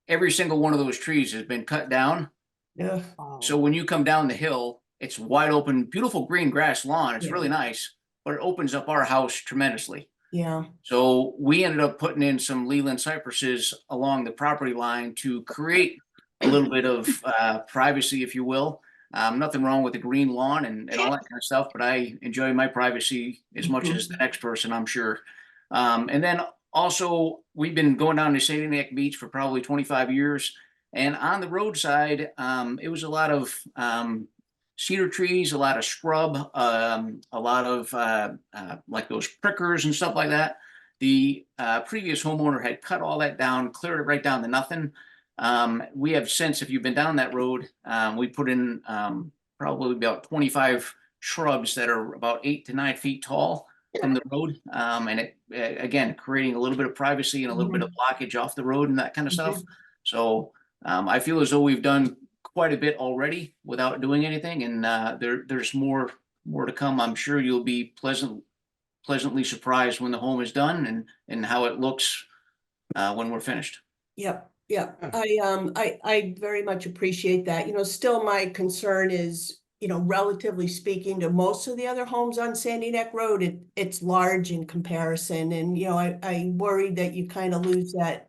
Every single one of those trees has been cut down. yeah. So when you come down the hill, it's wide open, beautiful green grass lawn. It's Yeah. really nice, but it opens up our house tremendously. Yeah, So we ended up putting in some Leland cypresses along the property line to create a little bit of privacy, if you will. Nothing wrong with the green lawn and all that kind of stuff, but I enjoy my privacy as much as the next person, I'm sure. And then also, we've been going down to Sandy Neck Beach for probably 25 years. And on the roadside, it was a lot of cedar trees, a lot of scrub, a lot of like those prickers and stuff like that. The previous homeowner had cut all that down, cleared it right down to nothing. We have since, if you've been down that road, we put in probably about 25 shrubs that are about 8 to 9 feet tall from the road. And it, again, creating a little bit of privacy and a little bit of blockage off the road and that kind of stuff. So I feel as though we've done quite a bit already without doing anything. And there's more to come. I'm sure you'll be pleasantly surprised when the home is done and how it looks when we're finished. Yep. Yeah, I very much appreciate that. You know, still my concern is, you know, relatively speaking to most of the other homes on Sandy Neck Road, it's large in comparison. And, you know, I worry that you kind of lose that,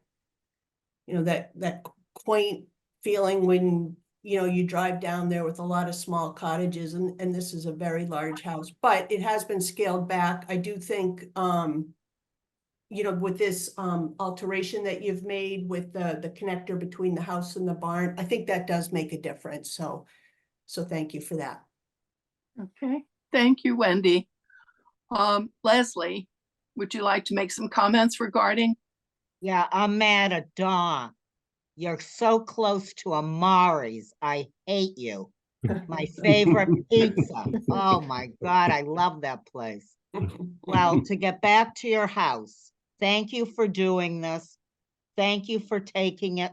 you know, that quaint feeling when, you know, you drive down there with a lot of small cottages and this is a very large house, but it has been scaled back. I do think, you know, with this alteration that you've made with the connector between the house and the barn, I think that does make a difference. So thank you for that. Okay, thank you, Wendy. Leslie, would you like to make some comments regarding? Yeah, I'm mad at Dawn. You're so close to Amari's. I hate you. My favorite pizza. Oh my God, I love that place. Well, to get back to your house, thank you for doing this. Thank you for taking it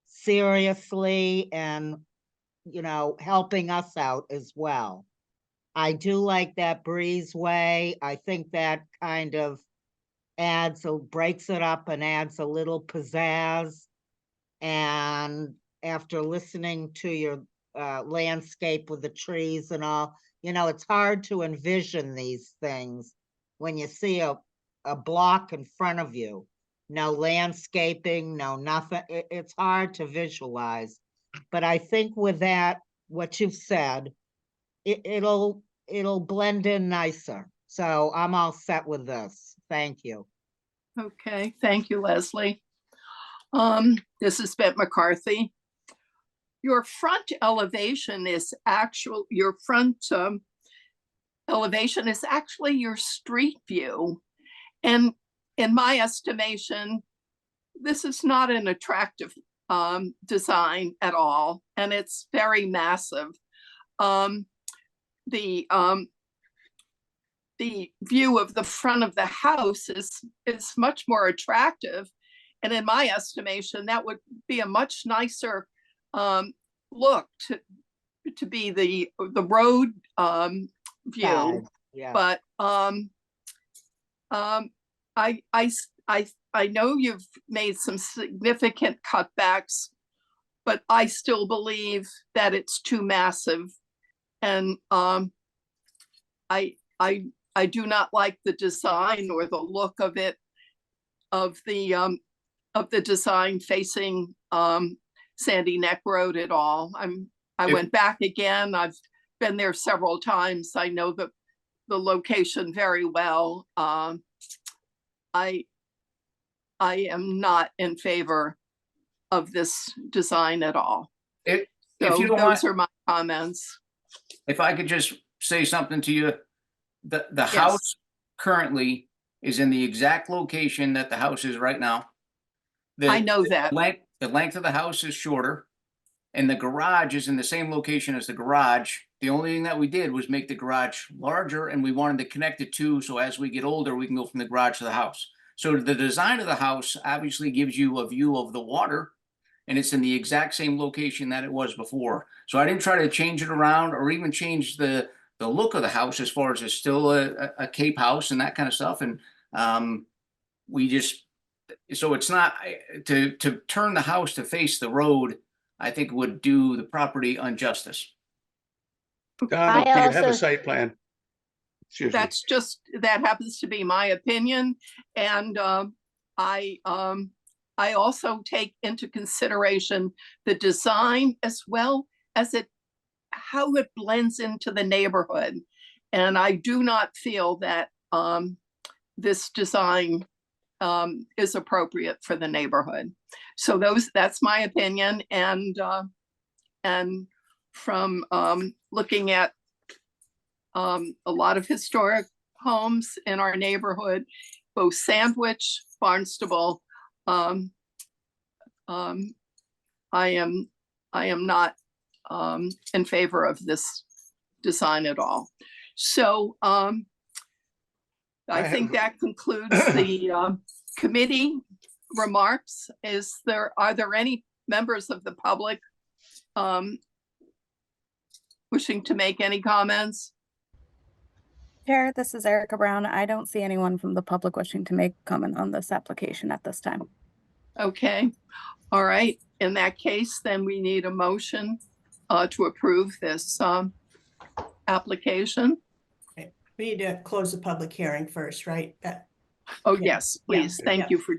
seriously and, you know, helping us out as well. I do like that breezeway. I think that kind of breaks it up and adds a little pizzazz. And after listening to your landscape with the trees and all, you know, it's hard to envision these things when you see a block in front of you. No landscaping, no nothing. It's hard to visualize. But I think with that, what you've said, it'll blend in nicer. So I'm all set with this. Thank you. Okay, thank you, Leslie. This is Bette McCarthy. Your front elevation is elevation is actually your street view. And in my estimation, this is not an attractive design at all. And it's very massive. The view of the front of the house is much more attractive. And in my estimation, that would be a much nicer look to be the road view. Yeah. But I know you've made some significant cutbacks, but I still believe that it's too massive. And I do not like the design or the look of it, of the design facing Sandy Neck Road at all. I went back again. I've been there several times. I know the location very well. I am not in favor of this design at all. If So you don't those want, are my comments. if I could just say something to you, the Yes. house currently is in the exact location that the house is right now. I know that. The length of the house is shorter, and the garage is in the same location as the garage. The only thing that we did was make the garage larger, and we wanted to connect the two, so as we get older, we can go from the garage to the house. So the design of the house obviously gives you a view of the water, and it's in the exact same location that it was before. So I didn't try to change it around or even change the look of the house as far as it's still a Cape house and that kind of stuff. And we just, so it's not, to turn the house to face the road, I think would do the property injustice. Donald, I do you have a also- site plan? Excuse me. That's just, that happens to be my opinion. And I also take into consideration the design as well as how it blends into the neighborhood. And I do not feel that this design is appropriate for the neighborhood. So that's my opinion. And from looking at a lot of historic homes in our neighborhood, both Sandwich, Barnstable. I am not in favor of this design at all. So I think that concludes the committee remarks. Are there any members of the public wishing to make any comments? Chair, this is Erica Brown. I don't see anyone from the public wishing to make comment on this application at this time. Okay, all right. In that case, then we need a motion to approve this application. We need to close the public hearing first, right? Oh, Okay. yes, please. Yeah. Thank you for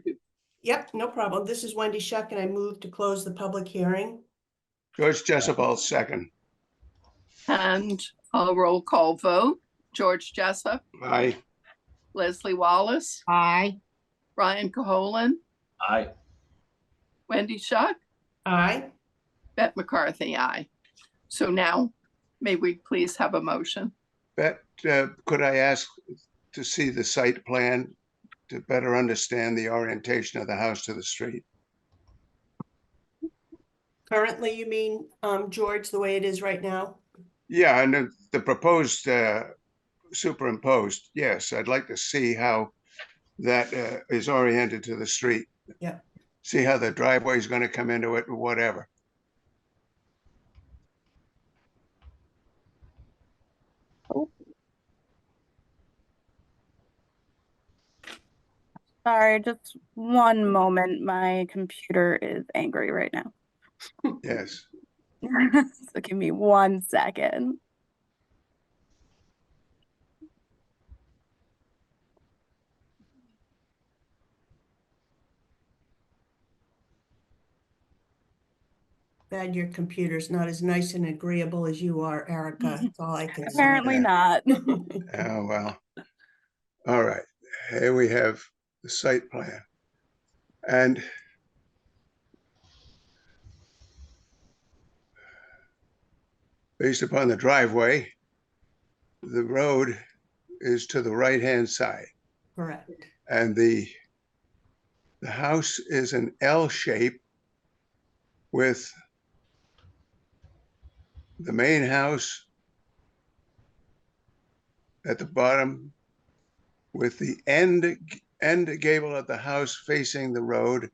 Yep, no problem. This is Wendy Shuck, and I move to close the public hearing. George Jessup, second. and a roll call vote. George Jessup, Aye. Leslie Wallace, Aye. Brian Caholen, Aye. Wendy Shuck, Aye. Bette McCarthy, aye. So now, may we please have a motion? Bet, could I ask to see the site plan to better understand the orientation of the house to the street? Currently, you mean, George, the way it is right now? Yeah, and the proposed superimposed, yes, I'd like to see how that is oriented to the street. Yeah. See how the driveway is going to come into it or whatever. Sorry, just one moment. My computer is angry right now. Yes. So give me 1 second. Glad your computer's not as nice and agreeable as you are, Erica. That's all I can say. Apparently not. Oh, well. All right. Here we have the site plan. And based upon the driveway, the road is to the right-hand side. Correct. And the house is an L shape with the main house at the bottom, with the end gable of the house facing the road,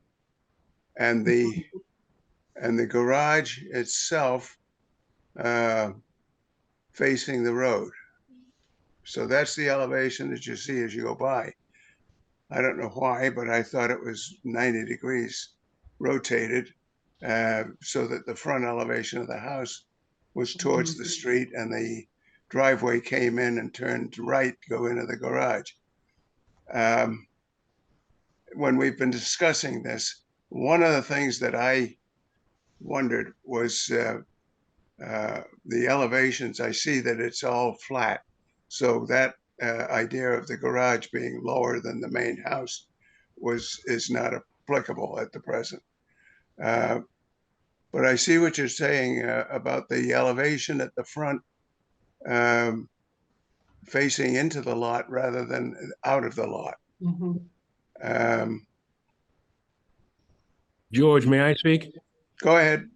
and the garage itself facing the road. So that's the elevation that you see as you go by. I don't know why, but I thought it was 90 degrees rotated so that the front elevation of the house was towards the street and the driveway came in and turned right, go into the garage. When we've been discussing this, one of the things that I wondered was the elevations. I see that it's all flat. So that idea of the garage being lower than the main house is not applicable at the present. But I see what you're saying about the elevation at the front facing into the lot rather than out of the lot. George, may I speak? Go ahead.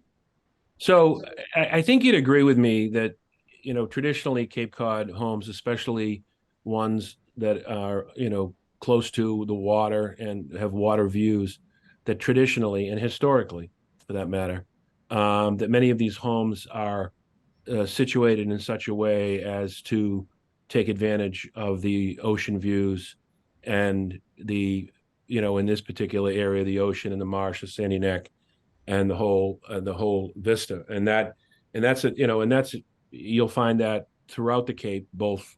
So I think you'd agree with me that, you know, traditionally Cape Cod homes, especially ones that are, you know, close to the water and have water views, that traditionally and historically, for that matter, that many of these homes are situated in such a way as to take advantage of the ocean views and the, you know, in this particular area, the ocean and the marsh of Sandy Neck and the whole vista. And that's you'll find that throughout the Cape, both,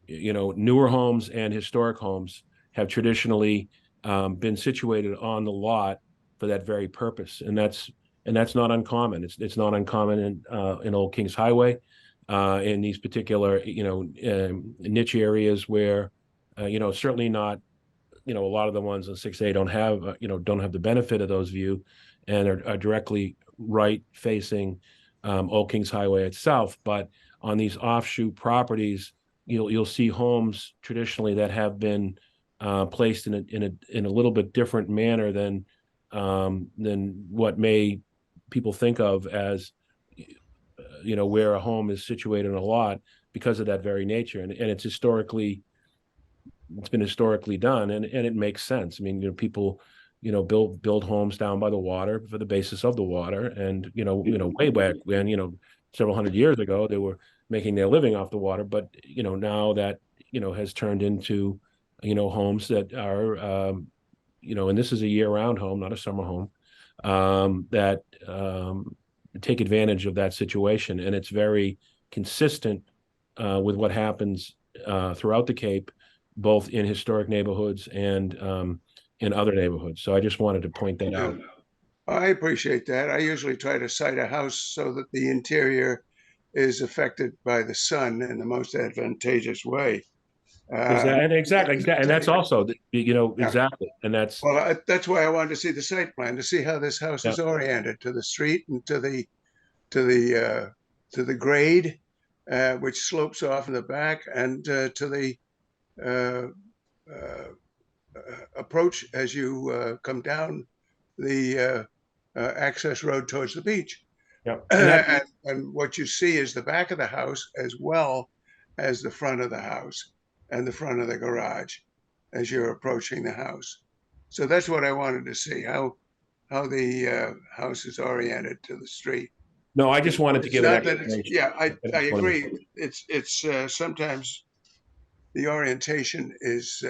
you know, newer homes and historic homes have traditionally been situated on the lot for that very purpose. And that's not uncommon. It's not uncommon in Old Kings Highway, in these particular, you know, niche areas where, you know, certainly not, you know, a lot of the ones on 6A don't have the benefit of those views and are directly right facing Old Kings Highway itself, but on these offshoot properties, you'll see homes traditionally that have been placed in a little bit different manner than what people think of as where a home is situated in a lot, because of that very nature, and it's been historically done, and it makes sense. I mean, people build homes down by the water for the basis of the water, and way back when, several hundred years ago, they were making their living off the water, but now that has turned into homes that are and this is a year-round home, not a summer home, that take advantage of that situation, and it's very consistent with what happens throughout the Cape, both in historic neighborhoods and in other neighborhoods. So I just wanted to point that out. I appreciate that. I usually try to site a house so that the interior is affected by the sun in the most advantageous way. Exactly, and that's also, exactly, and that's well, that's why I wanted to see the site plan, to see how this house is oriented to the street and to the grade, which slopes off in the back, and to the approach as you come down the access road towards the beach. And what you see is the back of the house as well as the front of the house and the front of the garage as you're approaching the house. So that's what I wanted to see, how the house is oriented to the street. No, I just wanted to give an explanation. Yeah, I agree. It's sometimes the orientation is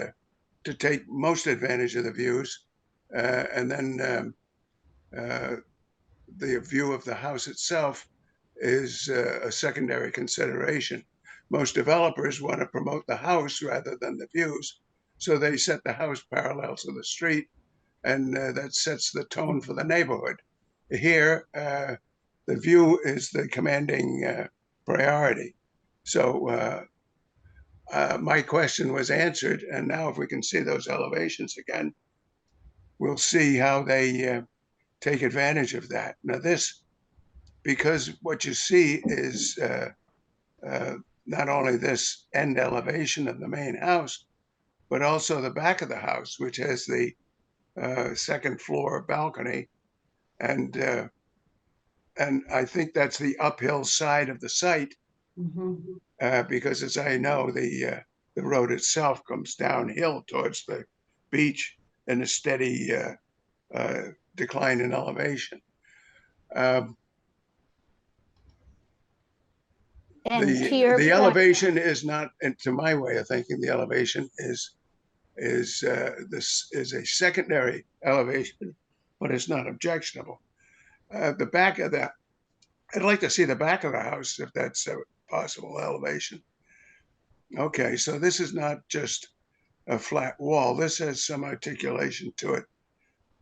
to take most advantage of the views, and then the view of the house itself is a secondary consideration. Most developers want to promote the house rather than the views, so they set the house parallel to the street, and that sets the tone for the neighborhood. Here, the view is the commanding priority. So my question was answered, and now if we can see those elevations again, we'll see how they take advantage of that. Now this, because what you see is not only this end elevation of the main house, but also the back of the house, which has the second floor balcony, and I think that's the uphill side of the site, because as I know, the road itself comes downhill towards the beach in a steady decline in elevation. And to your the point- elevation is not, and to my way of thinking, the elevation is this is a secondary elevation, but it's not objectionable. The back of that, I'd like to see the back of the house if that's a possible elevation. Okay, so this is not just a flat wall. This has some articulation to it,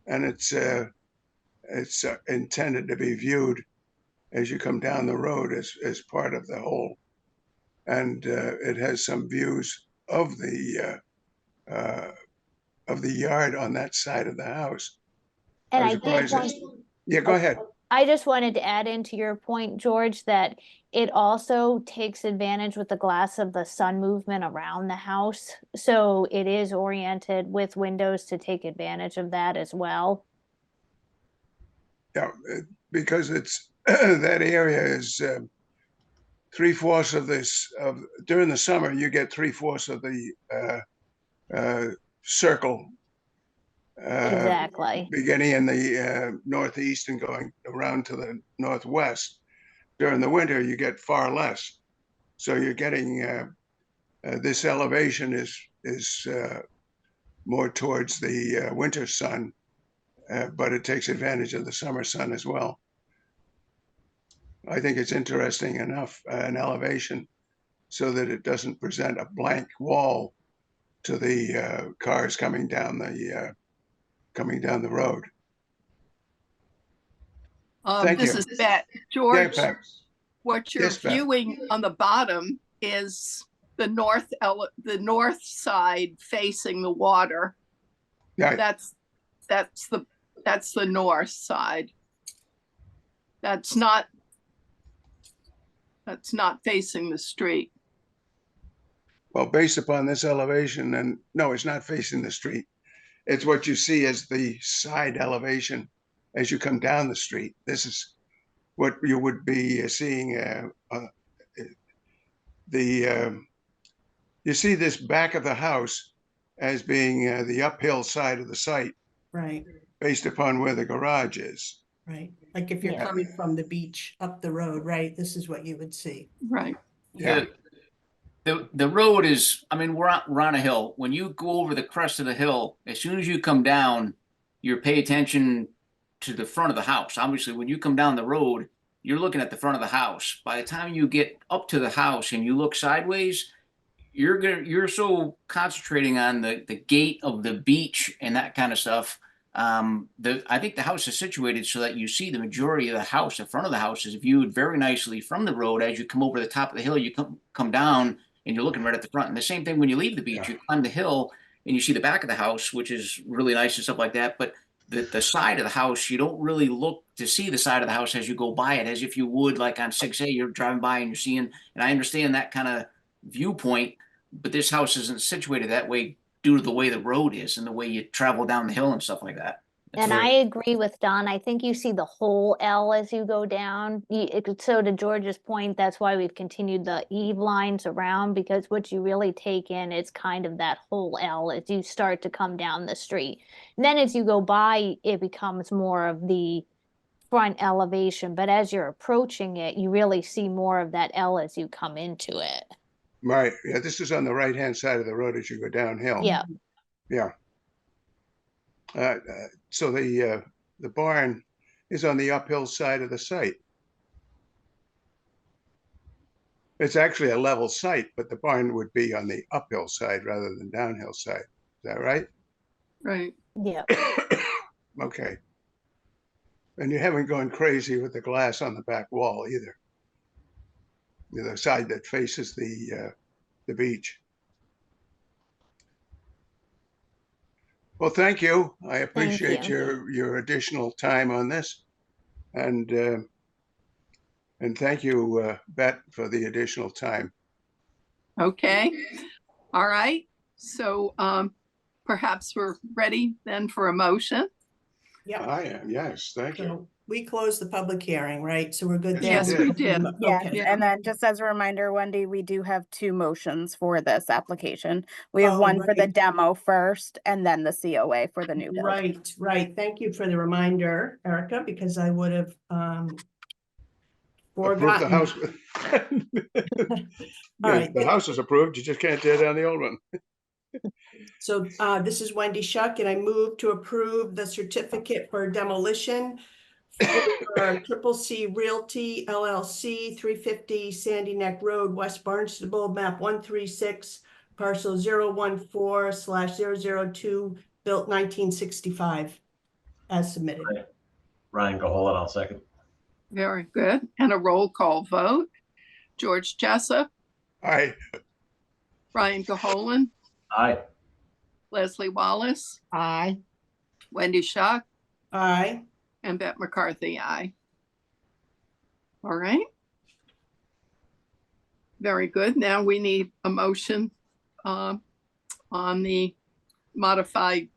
and it's intended to be viewed as you come down the road as part of the whole. And it has some views of the yard on that side of the house. And was I did surprised want, Yeah, go ahead. I just wanted to add into your point, George, that it also takes advantage with the glass of the sun movement around the house. So it is oriented with windows to take advantage of that as well. Yeah, because it's that area is 3/4 of this. During the summer, you get 3/4 of the circle. Exactly. Beginning in the northeast and going around to the northwest. During the winter, you get far less. So you're getting this elevation is more towards the winter sun, but it takes advantage of the summer sun as well. I think it's interesting enough, an elevation, so that it doesn't present a blank wall to the cars coming down the road. Thank This you. is Pat. George, Pat. what you're Yes, Pat. viewing on the bottom is the north side facing the water. Yeah, That's the north side. That's not It's not facing the street. Well, based upon this elevation, and no, it's not facing the street. It's what you see as the side elevation as you come down the street. This is what you would be seeing. You see this back of the house as being the uphill side of the site Right, based upon where the garage is. right. Like if you're Yeah. coming from the beach up the road, right, this is what you would see. Right. Yeah. The road is, I mean, we're on a hill. When you go over the crest of the hill, as soon as you come down, you pay attention to the front of the house. Obviously, when you come down the road, you're looking at the front of the house. By the time you get up to the house and you look sideways, you're so concentrating on the gate of the beach and that kind of stuff. I think the house is situated so that you see the majority of the house. The front of the house is viewed very nicely from the road. As you come over the top of the hill, you come down and you're looking right at the front. And the same thing when you leave the beach, Yeah. you climb the hill and you see the back of the house, which is really nice and stuff like that. But the side of the house, you don't really look to see the side of the house as you go by it, as if you would like on 6A, you're driving by and you're seeing, and I understand that kind of viewpoint, but this house isn't situated that way due to the way the road is and the way you travel down the hill and stuff like that. It's And very- I agree with Don. I think you see the whole L as you go down. So to George's point, that's why we've continued the eve lines around, because what you really take in is kind of that whole L as you start to come down the street. And then as you go by, it becomes more of the front elevation. But as you're approaching it, you really see more of that L as you come into it. Right. Yeah. This is on the right-hand side of the road as you go downhill. Yeah. Yeah. So the barn is on the uphill side of the site. It's actually a level site, but the barn would be on the uphill side rather than downhill side. Is that right? Right. Yeah. Okay. And you haven't gone crazy with the glass on the back wall either. The side that faces the beach. Well, thank you. I appreciate you. your additional time on this, and thank you, Bet, for the additional time. Okay. All right. So perhaps we're ready then for a motion. Yeah, I am, yes, thank you. so we closed the public hearing, right? So we're good there. Yes, we did. Yes, Okay. and then just as a reminder, Wendy, we do have two motions for this application. We have Oh, one for the right. demo first and then the COA for the new build. Right, right. Thank you for the reminder, Erica, because I would have Approve the forgotten. house. All right. The house is approved, you just can't tear down the old one. So this is Wendy Shuck, and I move to approve the certificate for demolition for Triple C Realty LLC, 350 Sandy Neck Road, West Barnstable, map 136, parcel 014/002, built 1965, as submitted. Right. Ryan, go hold on, I'll second. Very good. And a roll call vote. George Jessup, Aye, Ryan Caholen, Aye. Leslie Wallace, Aye. Wendy Schuck, Aye. and Bette McCarthy, aye. All right. Very good. Now we need a motion on the modified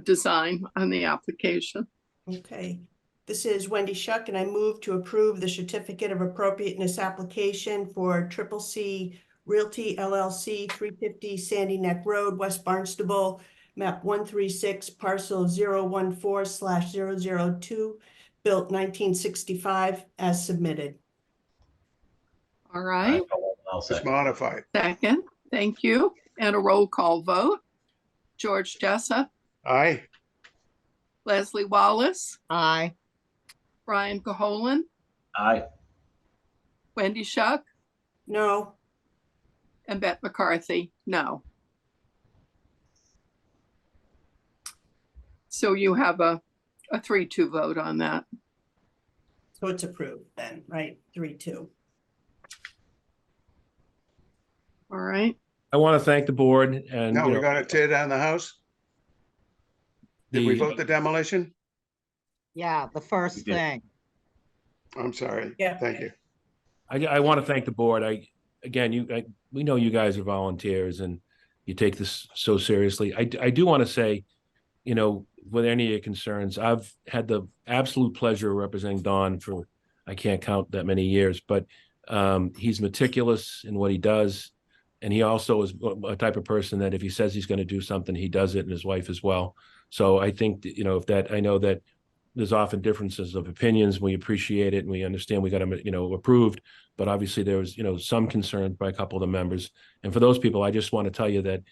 design on the application. Okay, this is Wendy Shuck, and I move to approve the certificate of appropriateness application for Triple C Realty LLC, 350 Sandy Neck Road, West Barnstable, map 136, parcel 014/002, built 1965, as submitted. All Ryan, right, go hold on, I'll it's second. modified. second, thank you. And a roll call vote. George Jessup, Aye, Leslie Wallace, Aye. Ryan Caholen, Aye. Wendy Schuck, No, and Bette McCarthy, no. So you have a 3-2 vote on that. so it's approved then, right? 3-2. All right, I want to thank the board and, now you we know, gotta tear down the house. Did we the, vote the demolition? Yeah, the first We did. thing. I'm sorry. Yeah. Thank you. I want to thank the board. We know you guys are volunteers and you take this so seriously. I do want to say, with any of your concerns, I've had the absolute pleasure of representing Don for, I can't count that many years, but he's meticulous in what he does. And he also is a type of person that if he says he's going to do something, he does it, and his wife as well. So I think that, I know that there's often differences of opinions. We appreciate it and we understand we got them, approved. But obviously there was, some concern by a couple of the members. And for those people, I just want to tell you that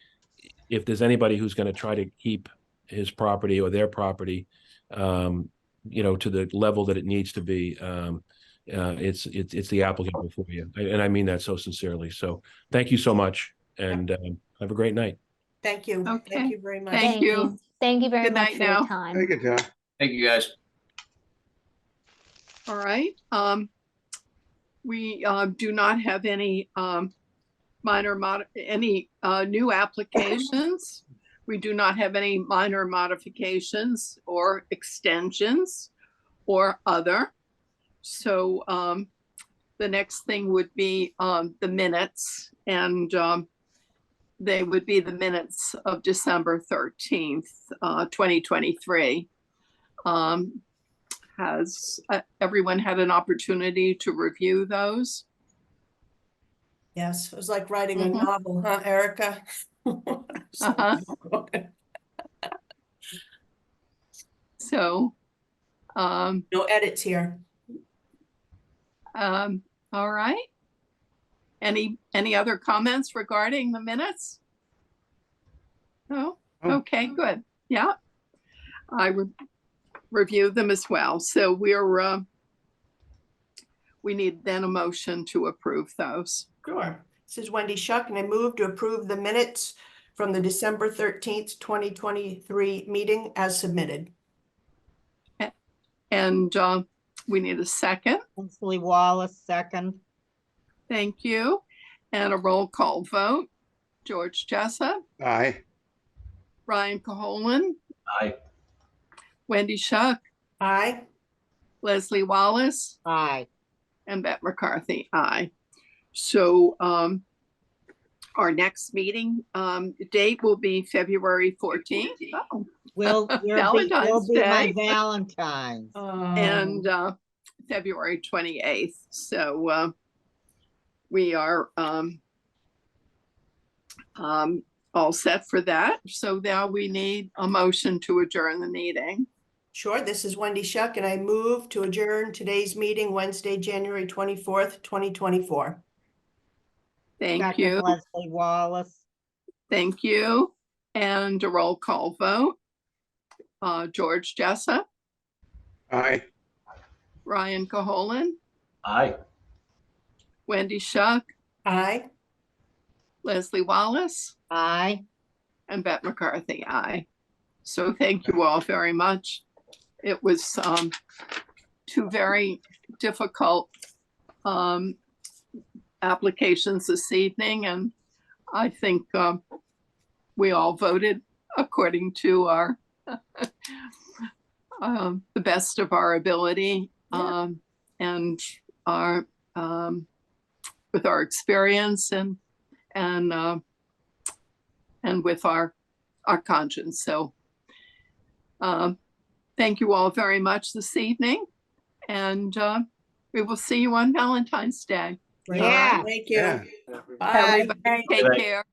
if there's anybody who's going to try to keep his property or their property, to the level that it needs to be, it's the applicant before you. And I mean that so sincerely. So thank you so much. And have a great night. Thank you. Okay. Thank you very much. Thank you. Thank you very Good much night for now. your time. Thank you, John. Thank you, guys. All right. We do not have any new applications. We do not have any minor modifications or extensions or other. So the next thing would be the minutes, and they would be the minutes of December 13th, 2023. Has everyone had an opportunity to review those? Yes, it was like writing a Mhm. novel, huh, Erica? Uh-huh. So, No edits here. all right. Any other comments regarding the minutes? No? Oh. Okay, good. Yeah. I would review them as well. So we need then a motion to approve those. Sure. This is Wendy Shuck, and I move to approve the minutes from the December 13th, 2023 meeting as submitted. And we need a second. Leslie Wallace, second. Thank you. And a roll call vote. George Jessup, Aye. Ryan Caholen, Aye. Wendy Shuck, Aye. Leslie Wallace, Aye. and Bette McCarthy, aye. So our next meeting date will be February 14th. Oh, Will Valentine's be my Day. Valentine's. And February 28th. So we are all set for that. So now we need a motion to adjourn the meeting. Sure, this is Wendy Shuck, and I move to adjourn today's meeting Wednesday, January 24th, 2024. Thank Second, you. Leslie Wallace. Thank you. And a roll call vote. George Jessup, Aye. Ryan Caholen, Aye. Wendy Shuck, Aye. Leslie Wallace, Aye. and Bette McCarthy, aye. So thank you all very much. It was two very difficult applications this evening, and I think we all voted according to our the best of our ability, and our with our experience and with our conscience. So thank you all very much this evening, and we will see you on Valentine's Day. Yeah. Thank you. Yeah. Bye. Everybody take care.